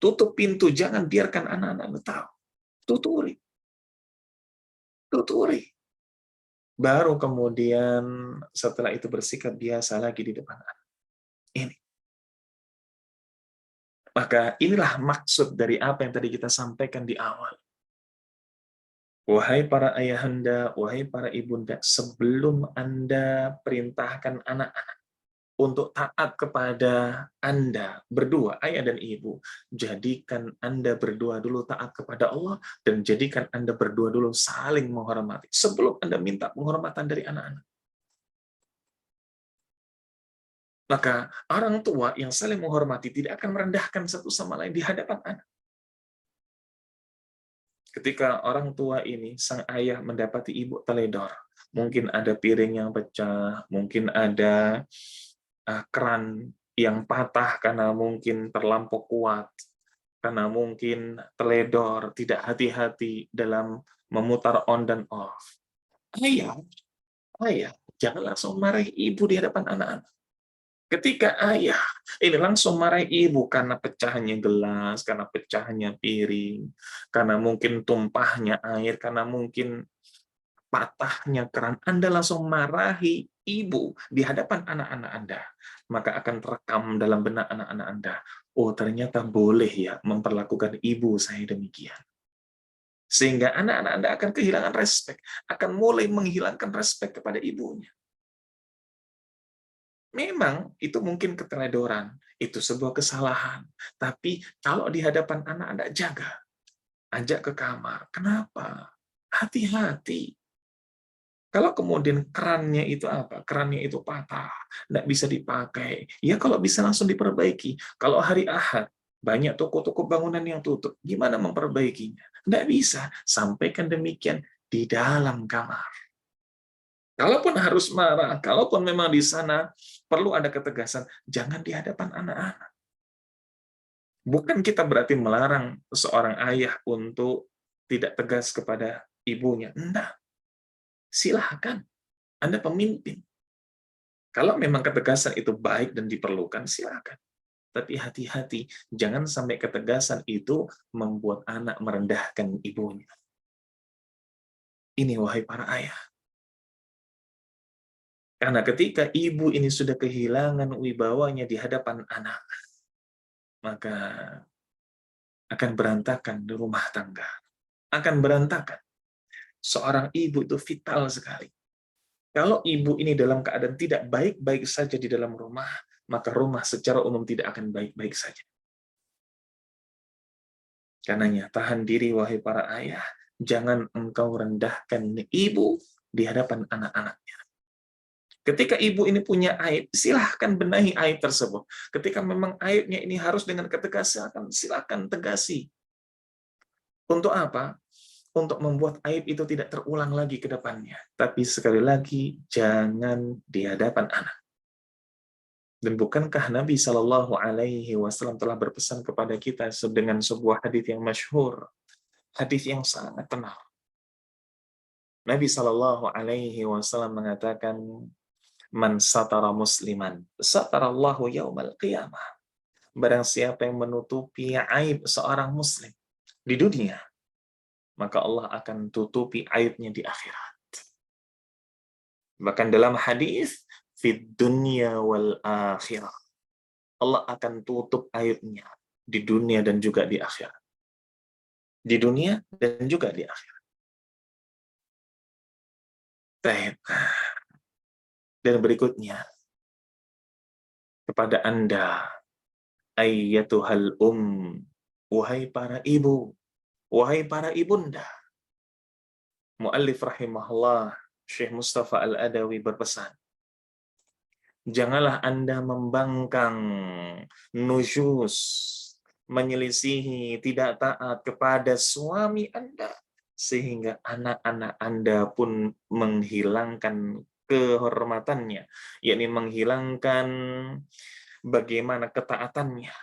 S1: Tutup pintu, jangan biarkan anak-anak Anda tahu. Tuturi. Tuturi. Baru kemudian setelah itu bersikap biasa lagi di depan anak. Ini. Maka inilah maksud dari apa yang tadi kita sampaikan di awal. Wahai para ayahanda, wahai para ibunda, sebelum Anda perintahkan anak-anak untuk taat kepada Anda berdua, ayah dan ibu, jadikan Anda berdua dulu taat kepada Allah, dan jadikan Anda berdua dulu saling menghormati sebelum Anda minta penghormatan dari anak-anak. Maka orang tua yang saling menghormati tidak akan merendahkan satu sama lain di hadapan anak. Ketika orang tua ini, sang ayah mendapati ibu teledor, mungkin ada piring yang pecah, mungkin ada keran yang patah karena mungkin terlampau kuat, karena mungkin teledor, tidak hati-hati dalam memutar on dan off. Ayah, jangan langsung marahi ibu di hadapan anak-anak. Ketika ayah ini langsung marahi ibu karena pecahnya gelas, karena pecahnya piring, karena mungkin tumpahnya air, karena mungkin patahnya keran, Anda langsung marahi ibu di hadapan anak-anak Anda, maka akan terekam dalam benak anak-anak Anda. Oh, ternyata boleh ya memperlakukan ibu saya demikian. Sehingga anak-anak Anda akan kehilangan respek, akan mulai menghilangkan respek kepada ibunya. Memang itu mungkin keteledoran, itu sebuah kesalahan. Tapi kalau di hadapan anak Anda, jaga. Ajak ke kamar. Kenapa? Hati-hati. Kalau kemudian kerannya itu apa? Kerannya itu patah, nggak bisa dipakai. Ya kalau bisa langsung diperbaiki. Kalau hari Ahad, banyak toko-toko bangunan yang tutup. Gimana memperbaikinya? Nggak bisa. Sampaikan demikian di dalam kamar. Kalaupun harus marah, kalaupun memang di sana perlu ada ketegasan, jangan di hadapan anak-anak. Bukan kita berarti melarang seorang ayah untuk tidak tegas kepada ibunya. Enggak. Silahkan. Anda pemimpin. Kalau memang ketegasan itu baik dan diperlukan, silakan. Tapi hati-hati, jangan sampai ketegasan itu membuat anak merendahkan ibunya. Ini wahai para ayah. Karena ketika ibu ini sudah kehilangan wibawanya di hadapan anak, maka akan berantakan di rumah tangga. Akan berantakan. Seorang ibu itu vital sekali. Kalau ibu ini dalam keadaan tidak baik-baik saja di dalam rumah, maka rumah secara umum tidak akan baik-baik saja. Karenanya, tahan diri wahai para ayah, jangan engkau rendahkan ibu di hadapan anak-anaknya. Ketika ibu ini punya aib, silahkan benahi aib tersebut. Ketika memang aibnya ini harus dengan ketegasan, silahkan tegasi. Untuk apa? Untuk membuat aib itu tidak terulang lagi ke depannya. Tapi sekali lagi, jangan di hadapan anak. Dan bukankah Nabi Shallallahu Alaihi Wasallam telah berpesan kepada kita dengan sebuah hadis yang masyhur, hadis yang sangat tenar. Nabi Shallallahu Alaihi Wasallam mengatakan, "Man satara musliman, satarallahu yaumal qiyamah." Barang siapa yang menutupi aib seorang muslim di dunia, maka Allah akan tutupi aibnya di akhirat. Bahkan dalam hadis, fid dunya wal akhirah, Allah akan tutup aibnya di dunia dan juga di akhirat. Di dunia dan juga di akhirat. Baik. Dan berikutnya, kepada Anda, ayyatuhal wahai para ibu, wahai para ibunda. Muallif rahimahullah, Syekh Mustafa Al-Adawi berpesan, janganlah Anda membangkang, nusyus, menyelisihi, tidak taat kepada suami Anda, sehingga anak-anak Anda pun menghilangkan kehormatannya, yakni menghilangkan bagaimana ketaatannya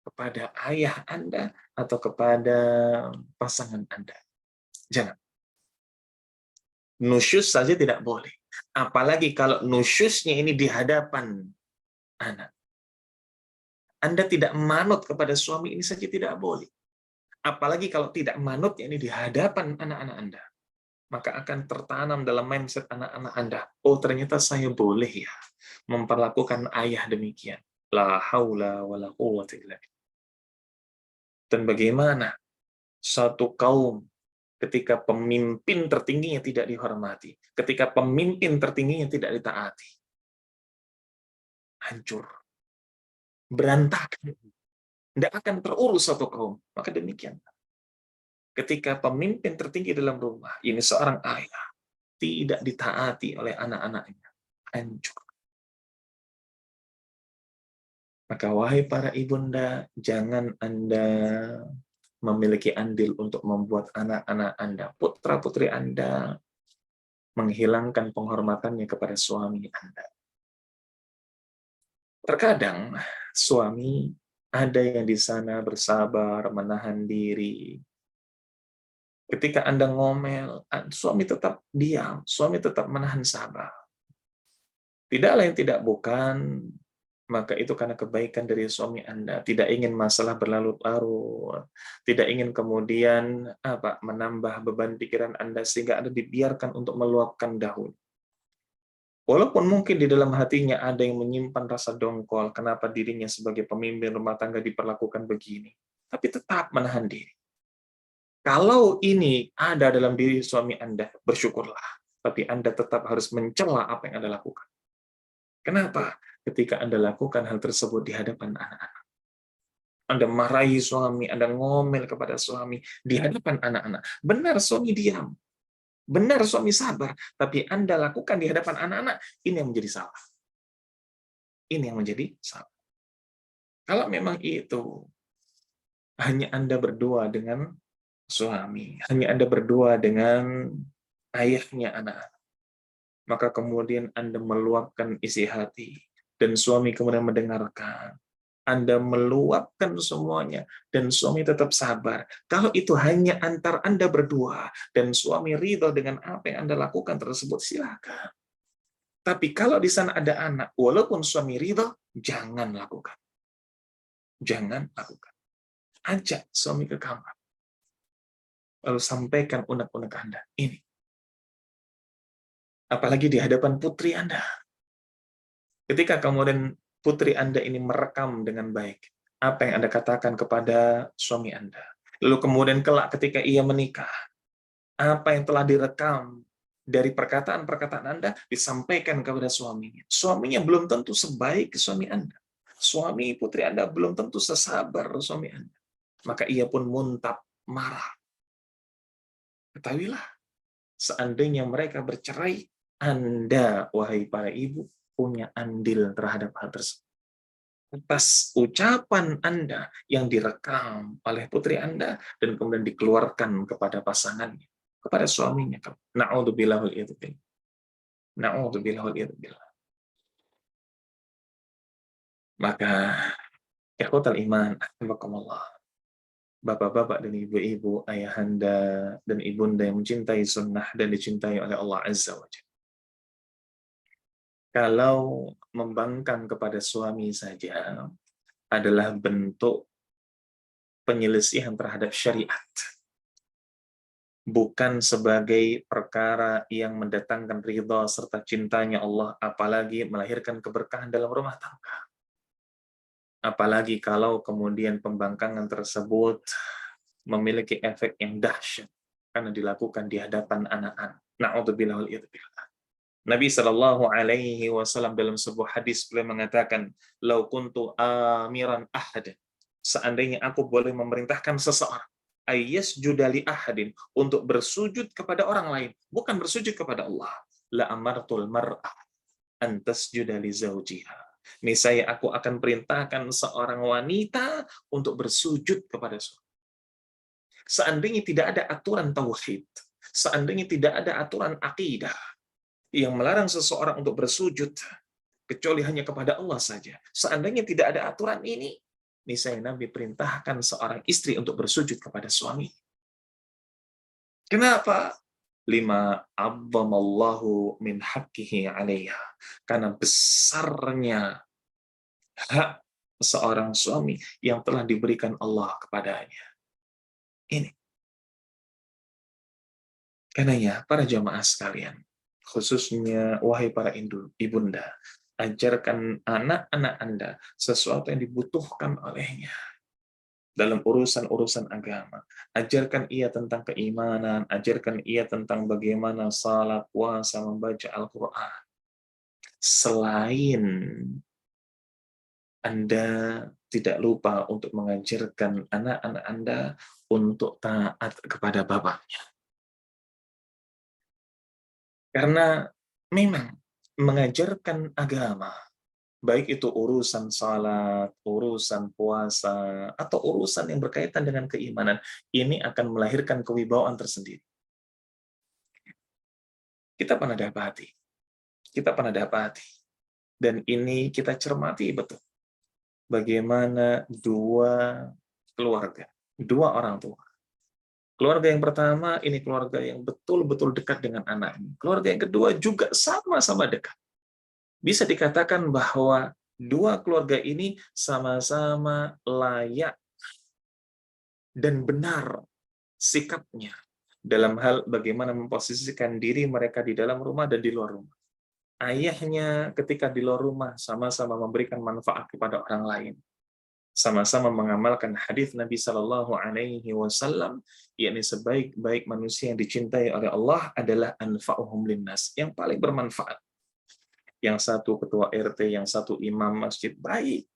S1: kepada ayah Anda atau kepada pasangan Anda. Jangan. Nusyus saja tidak boleh. Apalagi kalau nusyusnya ini di hadapan anak. Anda tidak manut kepada suami ini saja tidak boleh. Apalagi kalau tidak manut ini di hadapan anak-anak Anda. Maka akan tertanam dalam mindset anak-anak Anda. Oh, ternyata saya boleh ya memperlakukan ayah demikian. La haula wa la quwwata illa billah. Dan bagaimana satu kaum ketika pemimpin tertingginya tidak dihormati, ketika pemimpin tertingginya tidak ditaati, hancur, berantakan, tidak akan terurus satu kaum. Maka demikian. Ketika pemimpin tertinggi dalam rumah, ini seorang ayah, tidak ditaati oleh anak-anaknya, hancur. Maka wahai para ibunda, jangan Anda memiliki andil untuk membuat anak-anak Anda, putra-putri Anda, menghilangkan penghormatannya kepada suami Anda. Terkadang suami ada yang di sana bersabar, menahan diri. Ketika Anda ngomel, suami tetap diam, suami tetap menahan sabar. Tidak lain tidak bukan, maka itu karena kebaikan dari suami Anda, tidak ingin masalah berlarut-larut, tidak ingin kemudian menambah beban pikiran Anda sehingga Anda dibiarkan untuk meluapkan dahulu. Walaupun mungkin di dalam hatinya ada yang menyimpan rasa dongkol, kenapa dirinya sebagai pemimpin rumah tangga diperlakukan begini, tapi tetap menahan diri. Kalau ini ada dalam diri suami Anda, bersyukurlah. Tapi Anda tetap harus mencela apa yang Anda lakukan. Kenapa? Ketika Anda lakukan hal tersebut di hadapan anak-anak. Anda marahi suami, Anda ngomel kepada suami di hadapan anak-anak. Benar suami diam. Benar suami sabar. Tapi Anda lakukan di hadapan anak-anak, ini yang menjadi salah. Ini yang menjadi salah. Kalau memang itu hanya Anda berdua dengan suami, hanya Anda berdua dengan ayahnya anak-anak, maka kemudian Anda meluapkan isi hati, dan suami kemudian mendengarkan. Anda meluapkan semuanya, dan suami tetap sabar. Kalau itu hanya antar Anda berdua, dan suami ridho dengan apa yang Anda lakukan tersebut, silakan. Tapi kalau di sana ada anak, walaupun suami ridho, jangan lakukan. Jangan lakukan. Ajak suami ke kamar. Lalu sampaikan unek-unek Anda. Ini. Apalagi di hadapan putri Anda. Ketika kemudian putri Anda ini merekam dengan baik apa yang Anda katakan kepada suami Anda. Lalu kemudian kelak ketika ia menikah, apa yang telah direkam dari perkataan-perkataan Anda disampaikan kepada suaminya. Suaminya belum tentu sebaik suami Anda. Suami putri Anda belum tentu sesabar suami Anda. Maka ia pun muntap, marah. Ketahuilah, seandainya mereka bercerai, Anda, wahai para ibu, punya andil terhadap hal tersebut. Atas ucapan Anda yang direkam oleh putri Anda dan kemudian dikeluarkan kepada pasangannya, kepada suaminya. Na'udzubillah wal iyadzu billah. Na'udzubillah wal iyadzu billah. Maka ikhwatal iman, rahimakumullah. Bapak-bapak dan ibu-ibu, ayahanda dan ibunda yang mencintai sunnah dan dicintai oleh Allah Azza wa Jalla. Kalau membangkang kepada suami saja adalah bentuk penyelisihan terhadap syariat, bukan sebagai perkara yang mendatangkan ridha serta cintanya Allah, apalagi melahirkan keberkahan dalam rumah tangga. Apalagi kalau kemudian pembangkangan tersebut memiliki efek yang dahsyat karena dilakukan di hadapan anak-anak. Na'udzubillah wal iyadzu billah. Nabi Shallallahu Alaihi Wasallam dalam sebuah hadis beliau mengatakan, "Lau kuntu amiran ahad, seandainya aku boleh memerintahkan seseorang, ayas judali ahadin, untuk bersujud kepada orang lain, bukan bersujud kepada Allah, la amartul mar'ah antas judali zaujiha. Niscaya aku akan perintahkan seorang wanita untuk bersujud kepada suami. Seandainya tidak ada aturan tauhid, seandainya tidak ada aturan akidah yang melarang seseorang untuk bersujud kecuali hanya kepada Allah saja. Seandainya tidak ada aturan ini, niscaya Nabi perintahkan seorang istri untuk bersujud kepada suami. Kenapa? Lima abbamallahu min haqqihi 'alaiha. Karena besarnya hak seorang suami yang telah diberikan Allah kepadanya. Ini. Karenanya, para jamaah sekalian, khususnya wahai para ibunda, ajarkan anak-anak Anda sesuatu yang dibutuhkan olehnya dalam urusan-urusan agama. Ajarkan ia tentang keimanan, ajarkan ia tentang bagaimana salat, puasa, membaca Al-Quran. Selain Anda tidak lupa untuk mengajarkan anak-anak Anda untuk taat kepada bapaknya. Karena memang mengajarkan agama, baik itu urusan salat, urusan puasa, atau urusan yang berkaitan dengan keimanan, ini akan melahirkan kewibawaan tersendiri. Kita pernah dapati, dan ini kita cermati betul. Bagaimana dua keluarga, dua orang tua. Keluarga yang pertama, ini keluarga yang betul-betul dekat dengan anaknya. Keluarga yang kedua juga sama-sama dekat. Bisa dikatakan bahwa Dua keluarga ini sama-sama layak dan benar sikapnya dalam hal bagaimana memposisikan diri mereka di dalam rumah dan di luar rumah. Ayahnya ketika di luar rumah sama-sama memberikan manfaat kepada orang lain, sama-sama mengamalkan hadis Nabi Shallallahu Alaihi Wasallam, yakni sebaik-baik manusia yang dicintai oleh Allah adalah anfa'uhum linnas, yang paling bermanfaat. Yang satu ketua RT, yang satu imam masjid, baik.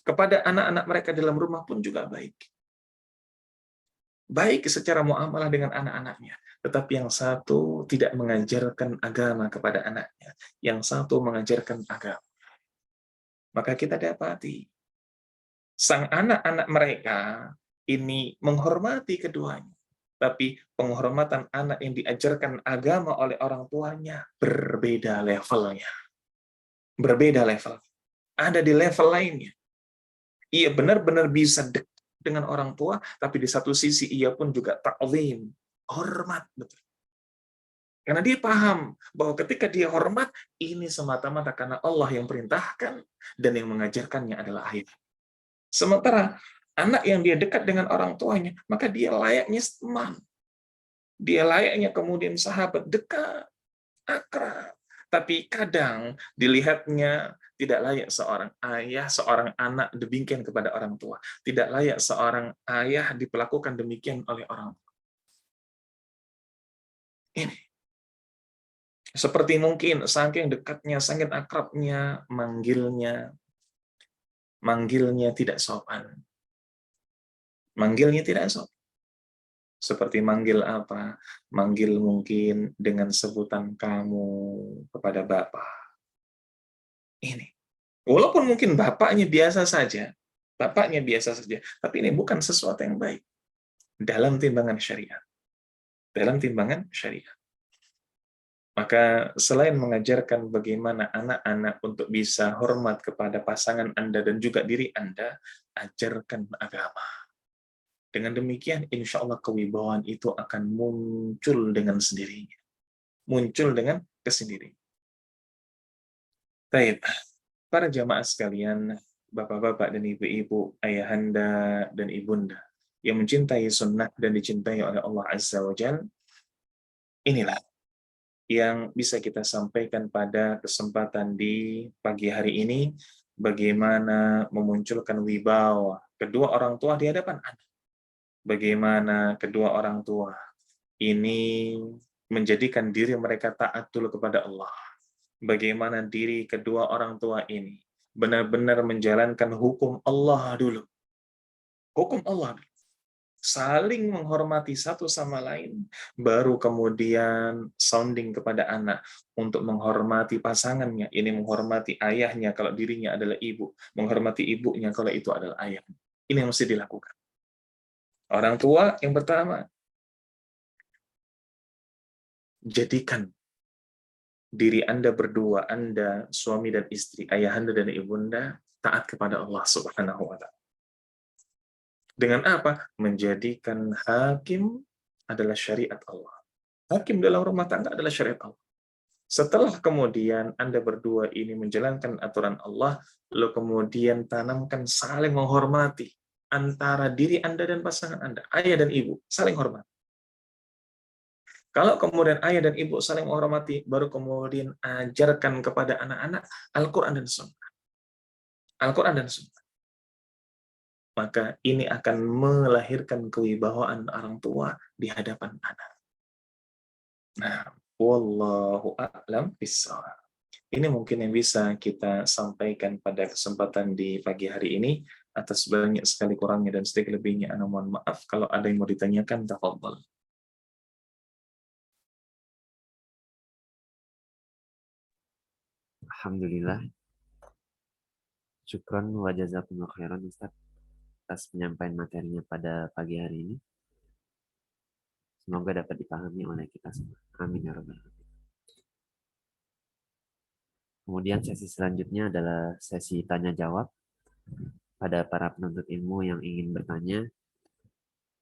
S1: Kepada anak-anak mereka dalam rumah pun juga baik. Baik secara muamalah dengan anak-anaknya. Tetapi yang satu tidak mengajarkan agama kepada anaknya. Yang satu mengajarkan agama. Maka kita dapati, sang anak-anak mereka ini menghormati keduanya. Tapi penghormatan anak yang diajarkan agama oleh orang tuanya berbeda levelnya. Berbeda level. Ada di level lainnya. Ia benar-benar bisa dekat dengan orang tua, tapi di satu sisi ia pun juga ta'zim, hormat. Betul. Karena dia paham bahwa ketika dia hormat, ini semata-mata karena Allah yang perintahkan dan yang mengajarkannya adalah ayah. Sementara anak yang dia dekat dengan orang tuanya, maka dia layaknya teman. Dia layaknya kemudian sahabat dekat, akrab. Tapi kadang dilihatnya tidak layak seorang ayah, seorang anak demikian kepada orang tua. Tidak layak seorang ayah diperlakukan demikian oleh orang tua. Ini. Seperti mungkin saking dekatnya, saking akrabnya, manggilnya tidak sopan. Manggilnya tidak sopan. Seperti manggil apa? Manggil mungkin dengan sebutan kamu kepada bapak. Ini. Walaupun mungkin bapaknya biasa saja, tapi ini bukan sesuatu yang baik dalam timbangan syariat. Dalam timbangan syariat. Maka selain mengajarkan bagaimana anak-anak untuk bisa hormat kepada pasangan Anda dan juga diri Anda, ajarkan agama. Dengan demikian, insya Allah kewibawaan itu akan muncul dengan sendirinya. Muncul dengan kesendirian. Baik, para jamaah sekalian, bapak-bapak dan ibu-ibu, ayahanda dan ibunda, yang mencintai sunnah dan dicintai oleh Allah Azza wa Jalla, inilah yang bisa kita sampaikan pada kesempatan di pagi hari ini, bagaimana memunculkan wibawa kedua orang tua di hadapan anak. Bagaimana kedua orang tua ini menjadikan diri mereka taat dulu kepada Allah. Bagaimana diri kedua orang tua ini benar-benar menjalankan hukum Allah dulu. Hukum Allah dulu. Saling menghormati satu sama lain, baru kemudian sounding kepada anak untuk menghormati pasangannya. Ini menghormati ayahnya kalau dirinya adalah ibu, menghormati ibunya kalau itu adalah ayah. Ini yang mesti dilakukan. Orang tua yang pertama, jadikan diri Anda berdua, Anda suami dan istri, ayahanda dan ibunda, taat kepada Allah Subhanahu wa Ta'ala. Dengan apa? Menjadikan hakim adalah syariat Allah. Hakim dalam rumah tangga adalah syariat Allah. Setelah kemudian Anda berdua ini menjalankan aturan Allah, lalu kemudian tanamkan saling menghormati antara diri Anda dan pasangan Anda, ayah dan ibu, saling hormat. Kalau kemudian ayah dan ibu saling menghormati, baru kemudian ajarkan kepada anak-anak Al-Quran dan Sunnah. Al-Quran dan Sunnah. Maka ini akan melahirkan kewibawaan orang tua di hadapan anak. Nah, wallahu a'lam bishawab. Ini mungkin yang bisa kita sampaikan pada kesempatan di pagi hari ini. Atas banyak sekali kurangnya dan sedikit lebihnya, ana mohon maaf. Kalau ada yang mau ditanyakan, tafadhol.
S2: Alhamdulillah, syukron wa jazakumullah khairan Ustaz atas penyampaian materinya pada pagi hari ini. Semoga dapat dipahami oleh kita semua. Amin ya rabbal alamin. Kemudian sesi selanjutnya adalah sesi tanya jawab. Pada para penuntut ilmu yang ingin bertanya,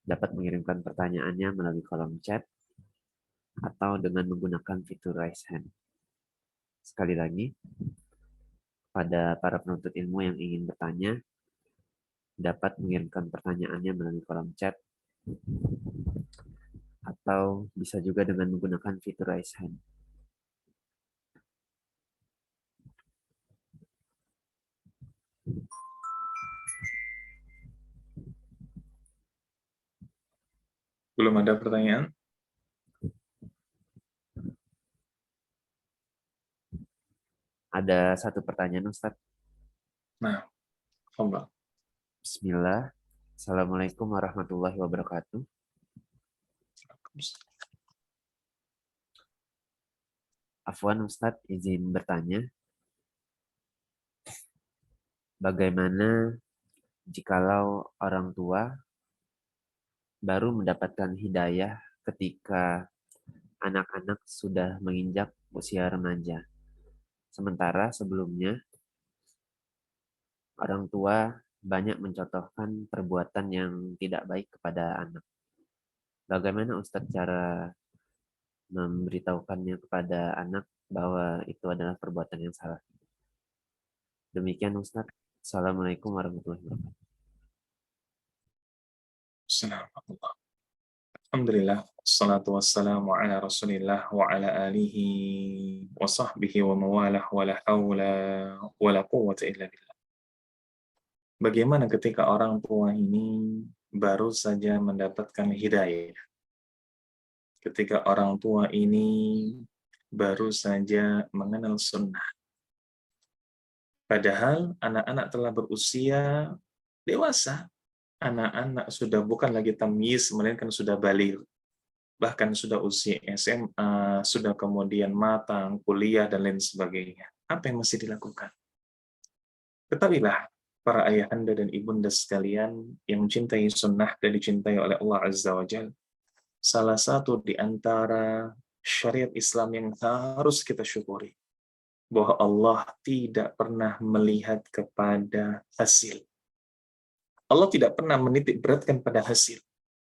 S2: dapat mengirimkan pertanyaannya melalui kolom chat atau dengan menggunakan fitur raise hand. Sekali lagi, pada para penuntut ilmu yang ingin bertanya dapat mengirimkan pertanyaannya melalui kolom chat atau bisa juga dengan menggunakan fitur raise hand.
S1: Belum ada pertanyaan?
S2: Ada satu pertanyaan Ustadz.
S1: Nah, Alhamdulillah.
S2: Bismillah. Assalamualaikum warahmatullahi wabarakatuh. Afwan Ustadz, izin bertanya. Bagaimana jikalau orang tua baru mendapatkan hidayah ketika anak-anak sudah menginjak usia remaja? Sementara sebelumnya orang tua banyak mencontohkan perbuatan yang tidak baik kepada anak. Bagaimana Ustadz cara memberitahukannya kepada anak bahwa itu adalah perbuatan yang salah? Demikian Ustadz. Assalamualaikum warahmatullahi wabarakatuh.
S1: Assalamualaikum. Alhamdulillah, wassalatu wassalamu ala rasulillah wa ala alihi wa sahbihi wa mawalah wa la hawla wa la quwwata illa billah. Bagaimana ketika orang tua ini baru saja mendapatkan hidayah? Ketika orang tua ini baru saja mengenal sunnah. Padahal anak-anak telah berusia dewasa. Anak-anak sudah bukan lagi tamyiz, melainkan sudah baligh. Bahkan sudah usia SMA, sudah kemudian matang, kuliah, dan lain sebagainya. Apa yang mesti dilakukan? Ketahuilah, para ayahanda dan ibunda sekalian yang mencintai sunnah dan dicintai oleh Allah Azza wa Jalla, salah satu di antara syariat Islam yang harus kita syukuri, bahwa Allah tidak pernah melihat kepada hasil. Allah tidak pernah menitik beratkan pada hasil.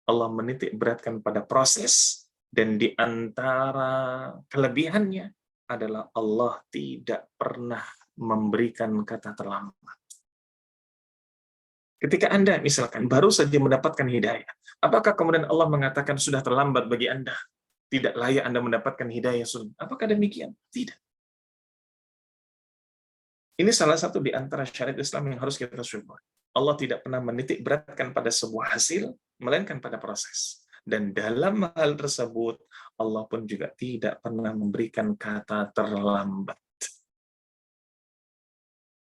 S1: Allah menitik beratkan pada proses. Dan di antara kelebihannya adalah Allah tidak pernah memberikan kata terlambat. Ketika Anda misalkan baru saja mendapatkan hidayah, apakah kemudian Allah mengatakan sudah terlambat bagi Anda? Tidak layak Anda mendapatkan hidayah sunnah. Apakah demikian? Tidak. Ini salah satu di antara syariat Islam yang harus kita syukur. Allah tidak pernah menitik beratkan pada sebuah hasil, melainkan pada proses. Dan dalam hal tersebut, Allah pun juga tidak pernah memberikan kata terlambat.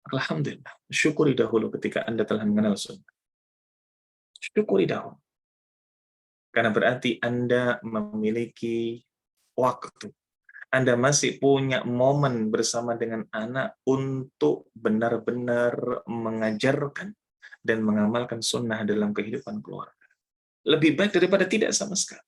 S1: Alhamdulillah, syukuri dahulu ketika Anda telah mengenal sunnah. Syukuri dahulu. Karena berarti Anda memiliki waktu. Anda masih punya momen bersama dengan anak untuk benar-benar mengajarkan dan mengamalkan sunnah dalam kehidupan keluarga. Lebih baik daripada tidak sama sekali.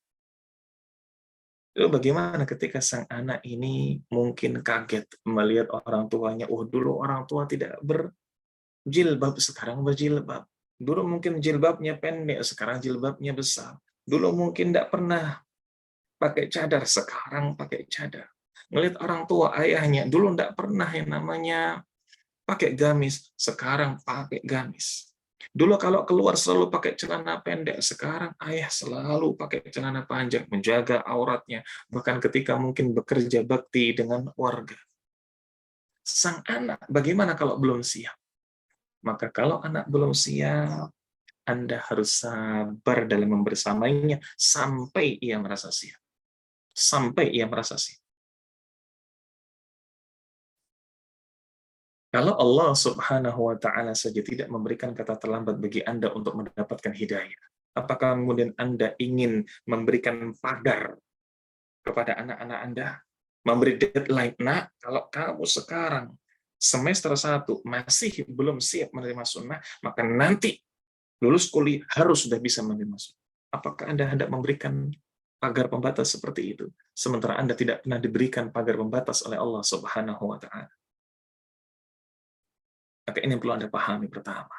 S1: Lalu bagaimana ketika sang anak ini mungkin kaget melihat orang tuanya, dulu orang tua tidak berjilbab, sekarang berjilbab. Dulu mungkin jilbabnya pendek, sekarang jilbabnya besar. Dulu mungkin tidak pernah pakai cadar, sekarang pakai cadar. Melihat orang tua ayahnya, dulu tidak pernah yang namanya pakai gamis, sekarang pakai gamis. Dulu kalau keluar selalu pakai celana pendek, sekarang ayah selalu pakai celana panjang, menjaga auratnya, bahkan ketika mungkin bekerja bakti dengan warga. Sang anak, bagaimana kalau belum siap? Maka kalau anak belum siap, Anda harus sabar dalam membersamainya sampai ia merasa siap. Sampai ia merasa siap. Kalau Allah Subhanahu wa Ta'ala saja tidak memberikan kata terlambat bagi Anda untuk mendapatkan hidayah, apakah kemudian Anda ingin memberikan pagar kepada anak-anak Anda? Memberi deadline, nah, kalau kamu sekarang semester 1 masih belum siap menerima sunnah, maka nanti lulus kuliah harus sudah bisa menerima sunnah. Apakah Anda hendak memberikan pagar pembatas seperti itu? Sementara Anda tidak pernah diberikan pagar pembatas oleh Allah Subhanahu wa Ta'ala. Maka ini yang perlu Anda pahami pertama.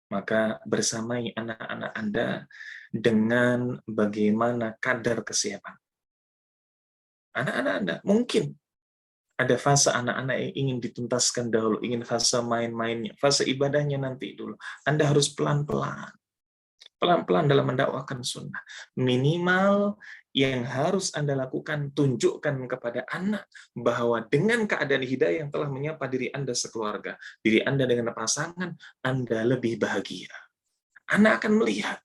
S1: Maka bersamai anak-anak Anda dengan bagaimana kadar kesiapan. Anak-anak Anda mungkin Ada fase anak-anak yang ingin dituntaskan dahulu, ingin fase main-mainnya, fase ibadahnya nanti dulu. Anda harus pelan-pelan. Pelan-pelan dalam mendakwakan sunnah. Minimal yang harus Anda lakukan, tunjukkan kepada anak bahwa dengan keadaan hidayah yang telah menyapa diri Anda sekeluarga, diri Anda dengan pasangan, Anda lebih bahagia. Anak akan melihat,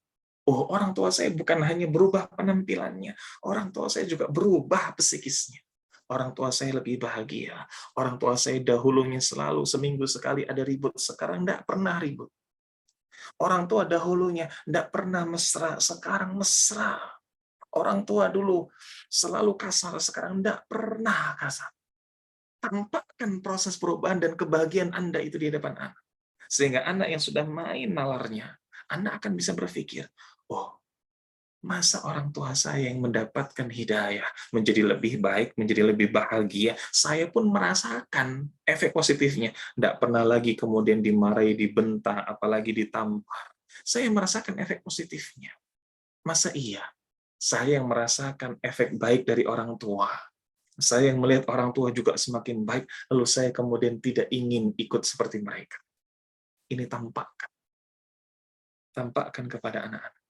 S1: oh orang tua saya bukan hanya berubah penampilannya, orang tua saya juga berubah psikisnya. Orang tua saya lebih bahagia. Orang tua saya dahulunya selalu seminggu sekali ada ribut, sekarang tidak pernah ribut. Orang tua dahulunya tidak pernah mesra, sekarang mesra. Orang tua dulu selalu kasar, sekarang tidak pernah kasar. Tampakkan proses perubahan dan kebahagiaan Anda itu di hadapan anak. Sehingga anak yang sudah main nalarnya, anak akan bisa berpikir, oh, masa orang tua saya yang mendapatkan hidayah, menjadi lebih baik, menjadi lebih bahagia, saya pun merasakan efek positifnya. Tidak pernah lagi kemudian dimarahi, dibentak, apalagi ditampar. Saya merasakan efek positifnya. Masa iya? Saya yang merasakan efek baik dari orang tua. Saya yang melihat orang tua juga semakin baik, lalu saya kemudian tidak ingin ikut seperti mereka. Ini tampakkan. Tampakkan kepada anak-anak.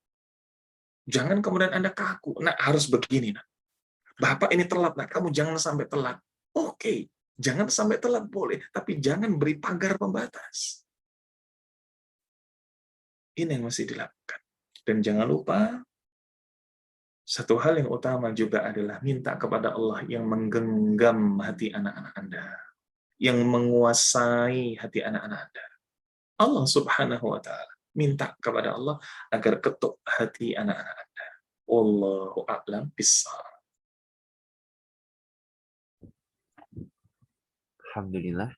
S1: Jangan kemudian Anda kaku. Nah, harus begini, nak. Bapak ini telat, nak. Kamu jangan sampai telat. Oke, jangan sampai telat boleh, tapi jangan beri pagar pembatas. Ini yang mesti dilakukan. Dan jangan lupa, satu hal yang utama juga adalah minta kepada Allah yang menggenggam hati anak-anak Anda, yang menguasai hati anak-anak Anda. Allah Subhanahu wa Ta'ala. Minta kepada Allah agar ketuk hati anak-anak Anda. Wallahu a'lam bishawab.
S2: Alhamdulillah.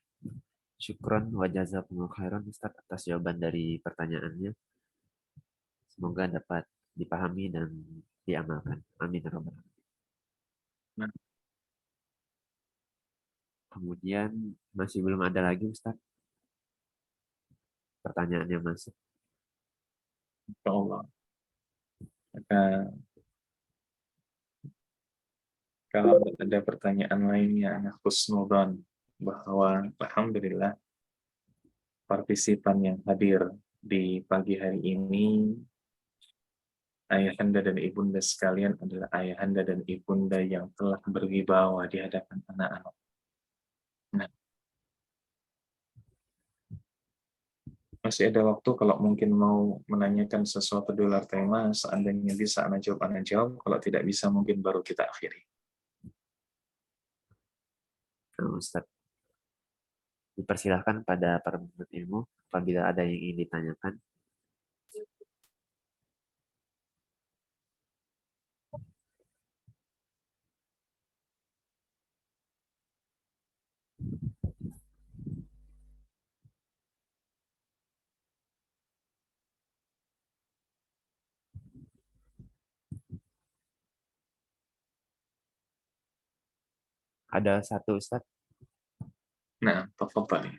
S2: Syukron wa jazakumullah khairan Ustaz atas jawaban dari pertanyaannya. Semoga dapat dipahami dan diamalkan. Amin ya rabbal alamin.
S1: Nah,
S2: Kemudian masih belum ada lagi Ustaz pertanyaannya masuk.
S1: insya Allah. Maka kalau ada pertanyaan lainnya, anak husnudzon bahwa alhamdulillah partisipan yang hadir di pagi hari ini ayahanda dan ibunda sekalian adalah ayahanda dan ibunda yang telah berwibawa di hadapan anak-anak. Nah, masih ada waktu kalau mungkin mau menanyakan sesuatu di luar tema, seandainya bisa anak jawab, kalau tidak bisa mungkin baru kita akhiri.
S2: Nah, Ustaz, dipersilahkan pada para penuntut ilmu apabila ada yang ingin ditanyakan. Ada satu Ustaz.
S1: Nah, tafadhali.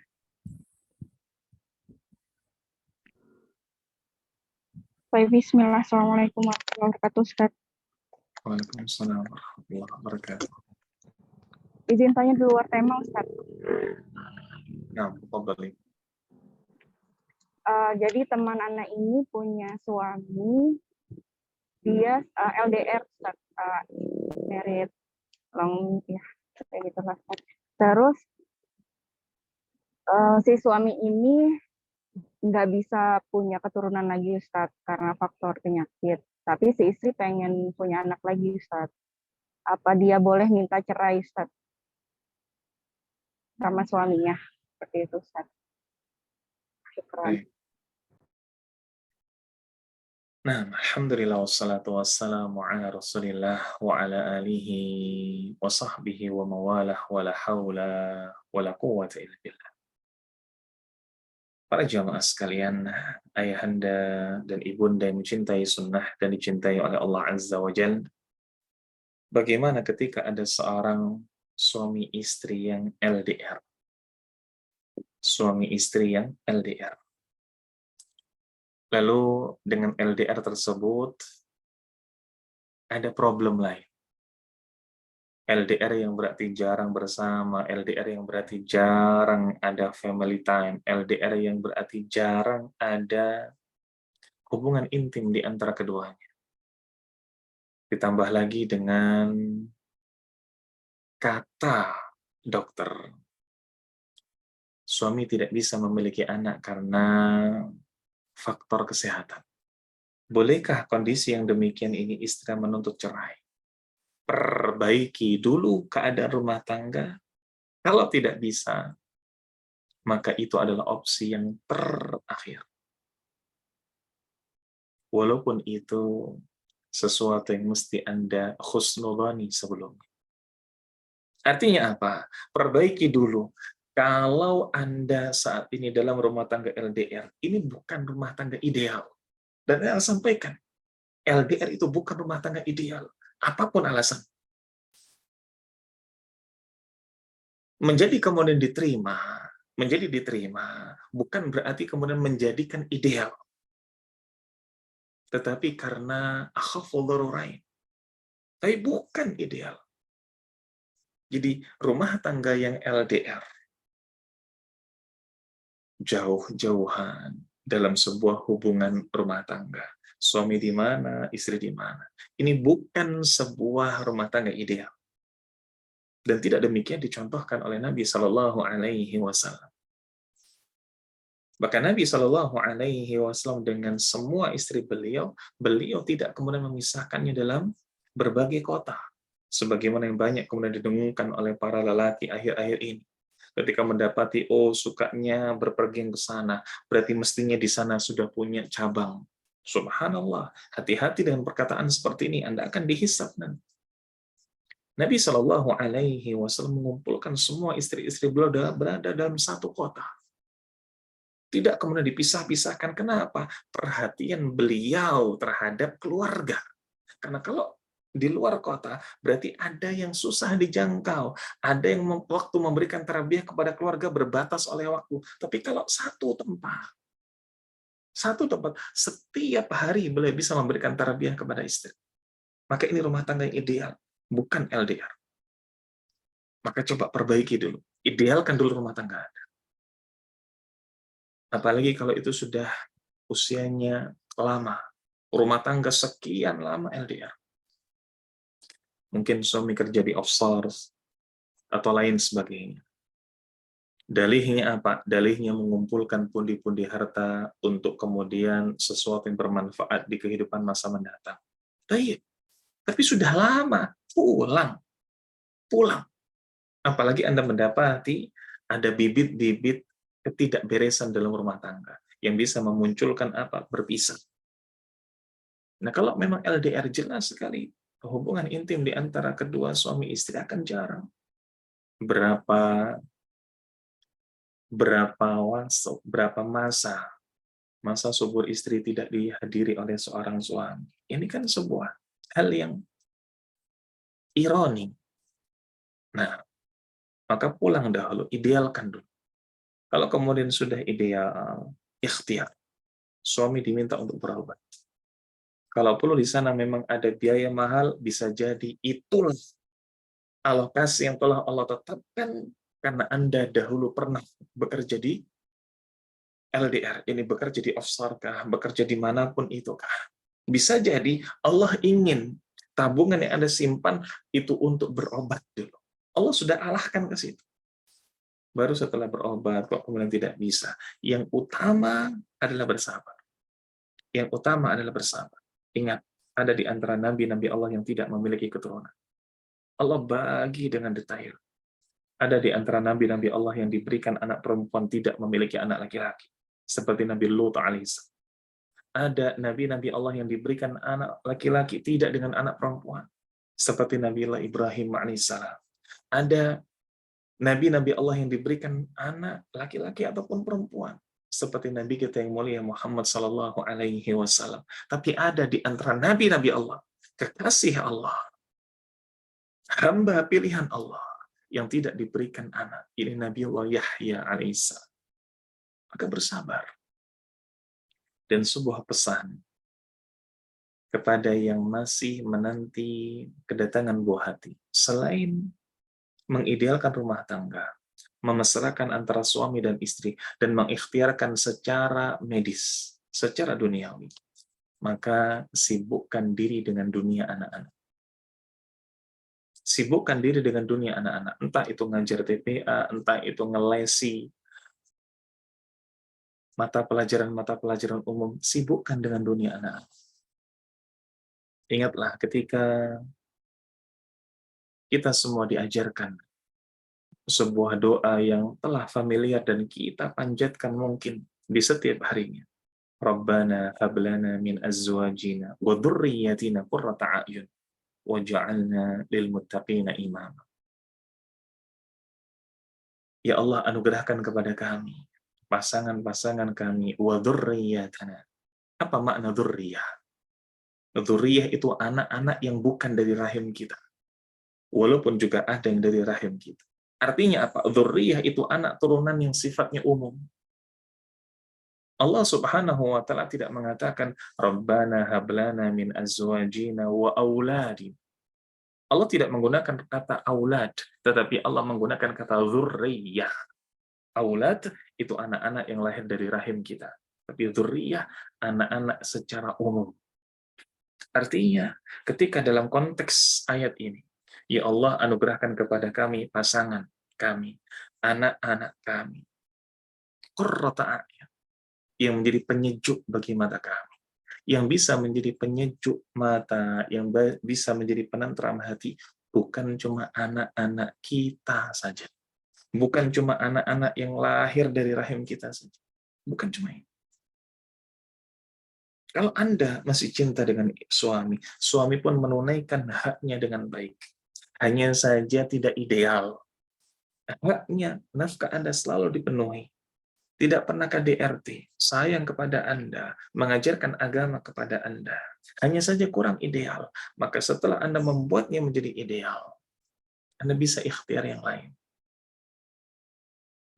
S3: Baik, bismillah. Assalamualaikum warahmatullahi wabarakatuh, Ustaz.
S1: Waalaikumsalam warahmatullahi wabarakatuh.
S3: Izin tanya di luar tema, Ustaz.
S1: Nah, tafadhali.
S3: Jadi teman anak ini punya suami, dia LDR, Ustaz. Married long, ya, kayak gitu lah, Ustaz. Terus si suami ini nggak bisa punya keturunan lagi, Ustaz, karena faktor penyakit. Tapi si istri pengen punya anak lagi, Ustaz. Apa dia boleh minta cerai, Ustaz, sama suaminya? Seperti itu, Ustaz. Syukran.
S1: Baik. Nah, alhamdulillah wassalatu wassalamu ala Rasulillah wa ala alihi wa sahbihi wa mawalah wa la haula wa la quwwata illa billah. Para jamaah sekalian, ayahanda dan ibunda yang mencintai sunnah dan dicintai oleh Allah Azza wa Jalla, bagaimana ketika ada seorang suami istri yang LDR? Suami istri yang LDR. Lalu dengan LDR tersebut ada problem lain. LDR yang berarti jarang bersama, LDR yang berarti jarang ada family time, LDR yang berarti jarang ada hubungan intim di antara keduanya. Ditambah lagi dengan kata dokter, suami tidak bisa memiliki anak karena faktor kesehatan. Bolehkah kondisi yang demikian ini istri menuntut cerai? Perbaiki dulu keadaan rumah tangga. Kalau tidak bisa, maka itu adalah opsi yang terakhir. Walaupun itu sesuatu yang mesti Anda husnudhani sebelumnya. Artinya apa? Perbaiki dulu. Kalau Anda saat ini dalam rumah tangga LDR, ini bukan rumah tangga ideal. Dan saya sampaikan, LDR itu bukan rumah tangga ideal. Apapun alasan. Menjadi kemudian menjadi diterima, bukan berarti kemudian menjadikan ideal. Tetapi karena akhaful darurain. Tapi bukan ideal. Jadi rumah tangga yang LDR, jauh-jauhan dalam sebuah hubungan rumah tangga. Suami di mana, istri di mana. Ini bukan sebuah rumah tangga ideal. Dan tidak demikian dicontohkan oleh Nabi Shallallahu Alaihi Wasallam. Bahkan Nabi Shallallahu Alaihi Wasallam dengan semua istri beliau tidak kemudian memisahkannya dalam berbagai kota. Sebagaimana yang banyak kemudian didengungkan oleh para lelaki akhir-akhir ini. Ketika mendapati, sukanya berpergian ke sana, berarti mestinya di sana sudah punya cabang. Subhanallah, hati-hati dengan perkataan seperti ini, Anda akan dihisab nanti. Nabi Shallallahu Alaihi Wasallam mengumpulkan semua istri-istri beliau berada dalam satu kota. Tidak kemudian dipisah-pisahkan. Kenapa? Perhatian beliau terhadap keluarga. Karena kalau di luar kota, berarti ada yang susah dijangkau. Ada yang waktu memberikan tarbiyah kepada keluarga berbatas oleh waktu. Tapi kalau satu tempat, setiap hari beliau bisa memberikan tarbiyah kepada istri. Maka ini rumah tangga yang ideal, bukan LDR. Maka coba perbaiki dulu. Idealkan dulu rumah tangga Anda. Apalagi kalau itu sudah usianya lama. Rumah tangga sekian lama LDR. Mungkin suami kerja di offshore atau lain sebagainya. Dalihnya apa? Dalihnya mengumpulkan pundi-pundi harta untuk kemudian sesuatu yang bermanfaat di kehidupan masa mendatang. Tapi sudah lama, pulang. Apalagi Anda mendapati ada bibit-bibit ketidakberesan dalam rumah tangga yang bisa memunculkan apa? Berpisah. Nah, kalau memang LDR jelas sekali, hubungan intim di antara kedua suami istri akan jarang. Berapa masa subur istri tidak dihadiri oleh seorang suami. Ini kan sebuah hal yang ironi. Nah, maka pulang dahulu, idealkan dulu. Kalau kemudian sudah ideal, ikhtiar. Suami diminta untuk berobat. Kalau perlu di sana memang ada biaya mahal, bisa jadi itulah alokasi yang telah Allah tetapkan karena Anda dahulu pernah bekerja di LDR, ini bekerja di offshore kah, bekerja dimanapun itu kah. Bisa jadi Allah ingin tabungan yang Anda simpan itu untuk berobat dulu. Allah sudah alahkan ke situ. Baru setelah berobat, kok kemudian tidak bisa. Yang utama adalah bersabar. Ingat, ada di antara nabi-nabi Allah yang tidak memiliki keturunan. Allah bagi dengan detail. Ada di antara nabi-nabi Allah yang diberikan anak perempuan tidak memiliki anak laki-laki. Seperti Nabi Lut alaihissalam. Ada nabi-nabi Allah yang diberikan anak laki-laki tidak dengan anak perempuan. Seperti Nabi Ibrahim alaihissalam. Ada nabi-nabi Allah yang diberikan anak laki-laki ataupun perempuan. Seperti Nabi kita yang mulia Muhammad Sallallahu Alaihi Wasallam. Tapi ada di antara nabi-nabi Allah, kekasih Allah, hamba pilihan Allah yang tidak diberikan anak. Ini Nabi Allah Yahya alaihissalam. Maka bersabar. Dan sebuah pesan kepada yang masih menanti kedatangan buah hati. Selain mengidealkan rumah tangga, memesrakan antara suami dan istri, dan mengikhtiarkan secara medis, secara duniawi, maka sibukkan diri dengan dunia anak-anak. Sibukkan diri dengan dunia anak-anak. Entah itu ngajar TPA, entah itu ngelesi, mata pelajaran umum, sibukkan dengan dunia anak-anak. Ingatlah ketika kita semua diajarkan sebuah doa yang telah familiar dan kita panjatkan mungkin di setiap harinya. Rabbana hablana min azwajina wa dhurriyyatina qurrata a'yun waj'alna lil muttaqina imama. Ya Allah, anugerahkan kepada kami pasangan-pasangan kami wa dhurriyyatana. Apa makna dzurriyyah? Dzurriyyah itu anak-anak yang bukan dari rahim kita. Walaupun juga ada yang dari rahim kita. Artinya apa? Dzurriyyah itu anak turunan yang sifatnya umum. Allah Subhanahu wa taala tidak mengatakan Rabbana hablana min azwajina wa auladina. Allah tidak menggunakan kata aulad, tetapi Allah menggunakan kata dzurriyyah. Aulad itu anak-anak yang lahir dari rahim kita. Tapi dzurriyyah anak-anak secara umum. Artinya, ketika dalam konteks ayat ini, ya Allah anugerahkan kepada kami pasangan kami, anak-anak kami, qurrata a'yun, yang menjadi penyejuk bagi mata kami, yang bisa menjadi penyejuk mata, yang bisa menjadi penentram hati, bukan cuma anak-anak kita saja, bukan cuma anak-anak yang lahir dari rahim kita saja, bukan cuma ini. Kalau Anda masih cinta dengan suami, suami pun menunaikan haknya dengan baik. Hanya saja tidak ideal. Haknya, nafkah Anda selalu dipenuhi. Tidak pernah KDRT, sayang kepada Anda, mengajarkan agama kepada Anda. Hanya saja kurang ideal. Maka setelah Anda membuatnya menjadi ideal, Anda bisa ikhtiar yang lain.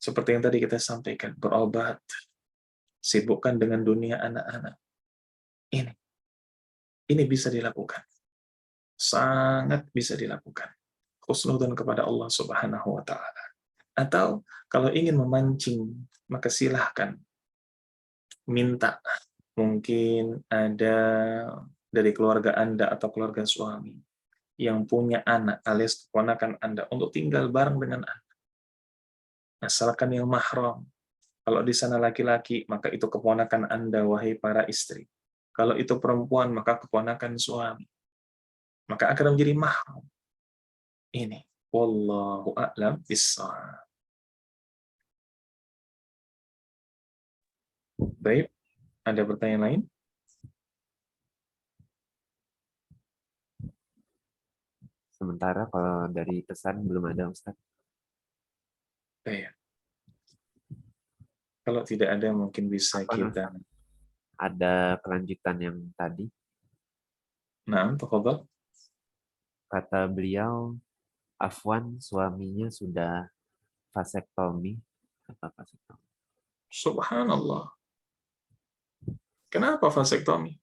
S1: Seperti yang tadi kita sampaikan, berobat, sibukkan dengan dunia anak-anak. Ini bisa dilakukan. Sangat bisa dilakukan. Husnudzon kepada Allah Subhanahu wa taala. Atau kalau ingin memancing, maka silahkan minta. Mungkin ada dari keluarga Anda atau keluarga suami yang punya anak alias keponakan Anda untuk tinggal bareng dengan Anda. Asalkan yang mahram. Kalau di sana laki-laki, maka itu keponakan Anda, wahai para istri. Kalau itu perempuan, maka keponakan suami. Maka akan menjadi mahram. Ini. Wallahu a'lam bishawab. Baik, ada pertanyaan lain?
S2: Sementara kalau dari pesan belum ada, Ustaz.
S1: Baik. Kalau tidak ada, mungkin bisa kita.
S2: Ada kelanjutan yang tadi.
S1: Nah, tafadhal.
S2: Kata beliau, Afwan suaminya sudah vasektomi. Apa vasektomi?
S1: Subhanallah. Kenapa vasektomi?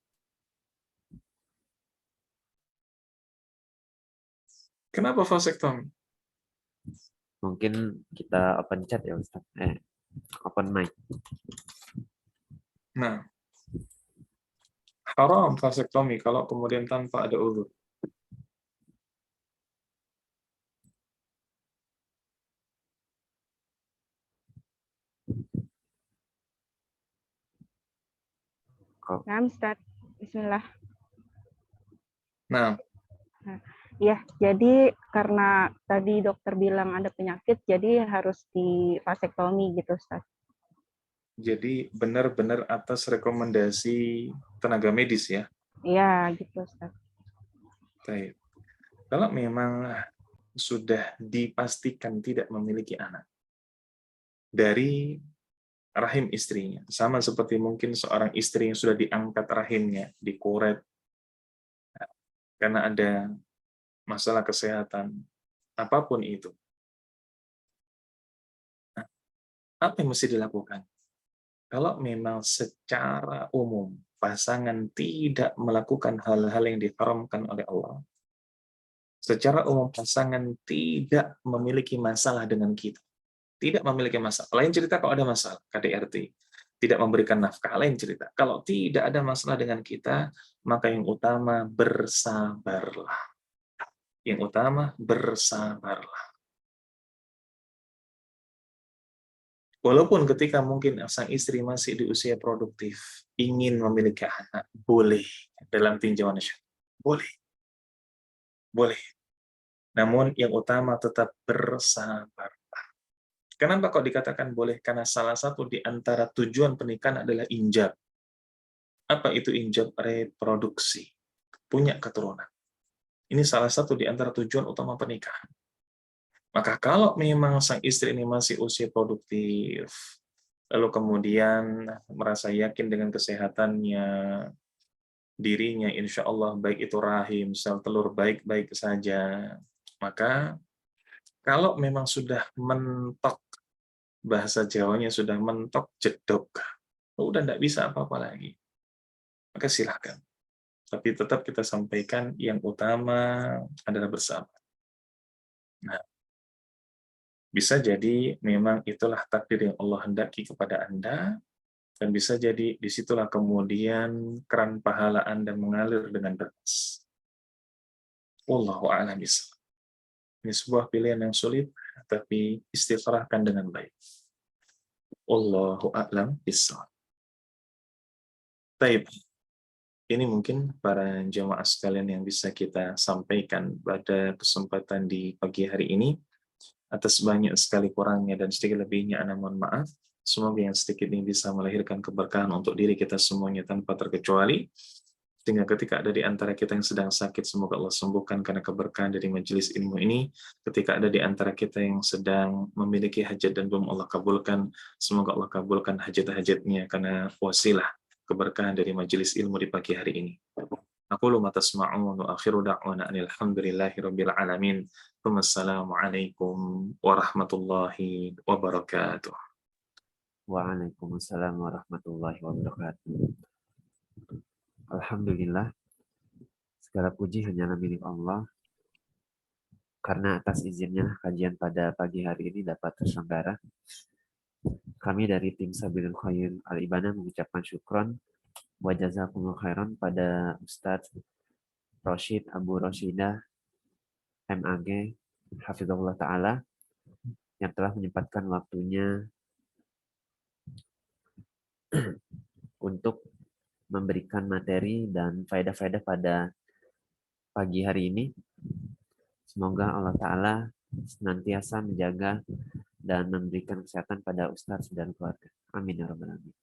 S1: Kenapa vasektomi?
S2: Mungkin kita open chat ya Ustaz. Open mic.
S1: Nah, haram vasektomi kalau kemudian tanpa ada uzur.
S3: Nah, Ustaz. Bismillah.
S1: Nah,
S3: Ya, jadi karena tadi dokter bilang ada penyakit, jadi harus di vasektomi gitu, Ustaz.
S1: jadi benar-benar atas rekomendasi tenaga medis ya.
S3: Iya, gitu, Ustaz.
S1: Baik. Kalau memang sudah dipastikan tidak memiliki anak dari rahim istrinya, sama seperti mungkin seorang istri yang sudah diangkat rahimnya, dikoret karena ada masalah kesehatan, apapun itu. Apa yang mesti dilakukan? Kalau memang secara umum pasangan tidak melakukan hal-hal yang diharamkan oleh Allah, secara umum pasangan tidak memiliki masalah dengan kita. Tidak memiliki masalah. Lain cerita kalau ada masalah, KDRT. Tidak memberikan nafkah, lain cerita. Kalau tidak ada masalah dengan kita, maka yang utama bersabarlah. Yang utama bersabarlah. Walaupun ketika mungkin sang istri masih di usia produktif, ingin memiliki anak, boleh dalam tinjauan syariat. Boleh. Boleh. Namun yang utama tetap bersabar. Kenapa kok dikatakan boleh? Karena salah satu di antara tujuan pernikahan adalah injab. Apa itu injab? Reproduksi. Punya keturunan. Ini salah satu di antara tujuan utama pernikahan. Maka kalau memang sang istri ini masih usia produktif, lalu kemudian merasa yakin dengan kesehatannya, dirinya insya Allah baik itu rahim, sel telur baik-baik saja, maka kalau memang sudah mentok, bahasa Jawanya sudah mentok jedok, udah tidak bisa apa-apa lagi, maka silahkan. Tapi tetap kita sampaikan yang utama adalah bersabar. Nah, bisa jadi memang itulah takdir yang Allah hendaki kepada Anda, dan bisa jadi disitulah kemudian keran pahala Anda mengalir dengan deras. Wallahu a'lam bishawab. Ini sebuah pilihan yang sulit, tapi istikharahkan dengan baik. Wallahu a'lam bishawab. Baik. Ini mungkin para jemaah sekalian yang bisa kita sampaikan pada kesempatan di pagi hari ini. Atas banyak sekali kurangnya dan sedikit lebihnya, ana mohon maaf. Semoga yang sedikit ini bisa melahirkan keberkahan untuk diri kita semuanya tanpa terkecuali. Sehingga ketika ada di antara kita yang sedang sakit, semoga Allah sembuhkan karena keberkahan dari majelis ilmu ini. Ketika ada di antara kita yang sedang memiliki hajat dan belum Allah kabulkan, semoga Allah kabulkan hajat-hajatnya karena wasilah keberkahan dari majelis ilmu di pagi hari ini. Aqulu ma tasma'un wa akhiru da'wana alhamdulillahi rabbil alamin. Wassalamualaikum warahmatullahi wabarakatuh.
S2: Waalaikumsalam warahmatullahi wabarakatuh. Alhamdulillah, segala puji hanyalah milik Allah. Karena atas izinnya kajian pada pagi hari ini dapat terselenggara. Kami dari tim Sabilul Khair Al-Ibanah mengucapkan syukron wa jazakumullah khairan pada Ustadz Rashid Abu Rashidah MAG Hafizahullah Ta'ala yang telah menyempatkan waktunya untuk memberikan materi dan faedah-faedah pada pagi hari ini. Semoga Allah Ta'ala senantiasa menjaga dan memberikan kesehatan pada Ustadz dan keluarga. Amin ya rabbal alamin.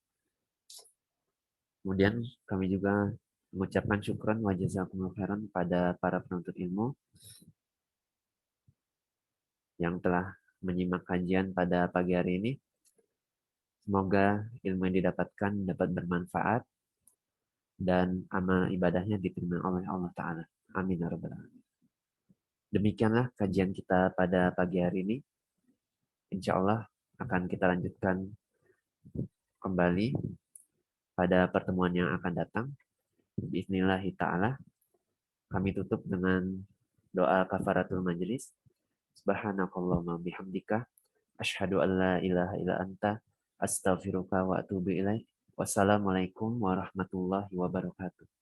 S2: Kemudian kami juga mengucapkan syukran wa jazakumullah khairan pada para penuntut ilmu yang telah menyimak kajian pada pagi hari ini. Semoga ilmu yang didapatkan dapat bermanfaat dan amal ibadahnya diterima oleh Allah Ta'ala. Amin ya rabbal alamin. Demikianlah kajian kita pada pagi hari ini. Insya Allah akan kita lanjutkan kembali pada pertemuan yang akan datang. Bismillahi ta'ala. Kami tutup dengan doa kafaratul majlis. Subhanakallahumma bihamdika. Asyhadu an la ilaha illa anta. Astaghfiruka wa atubu ilaik. Wassalamualaikum warahmatullahi wabarakatuh.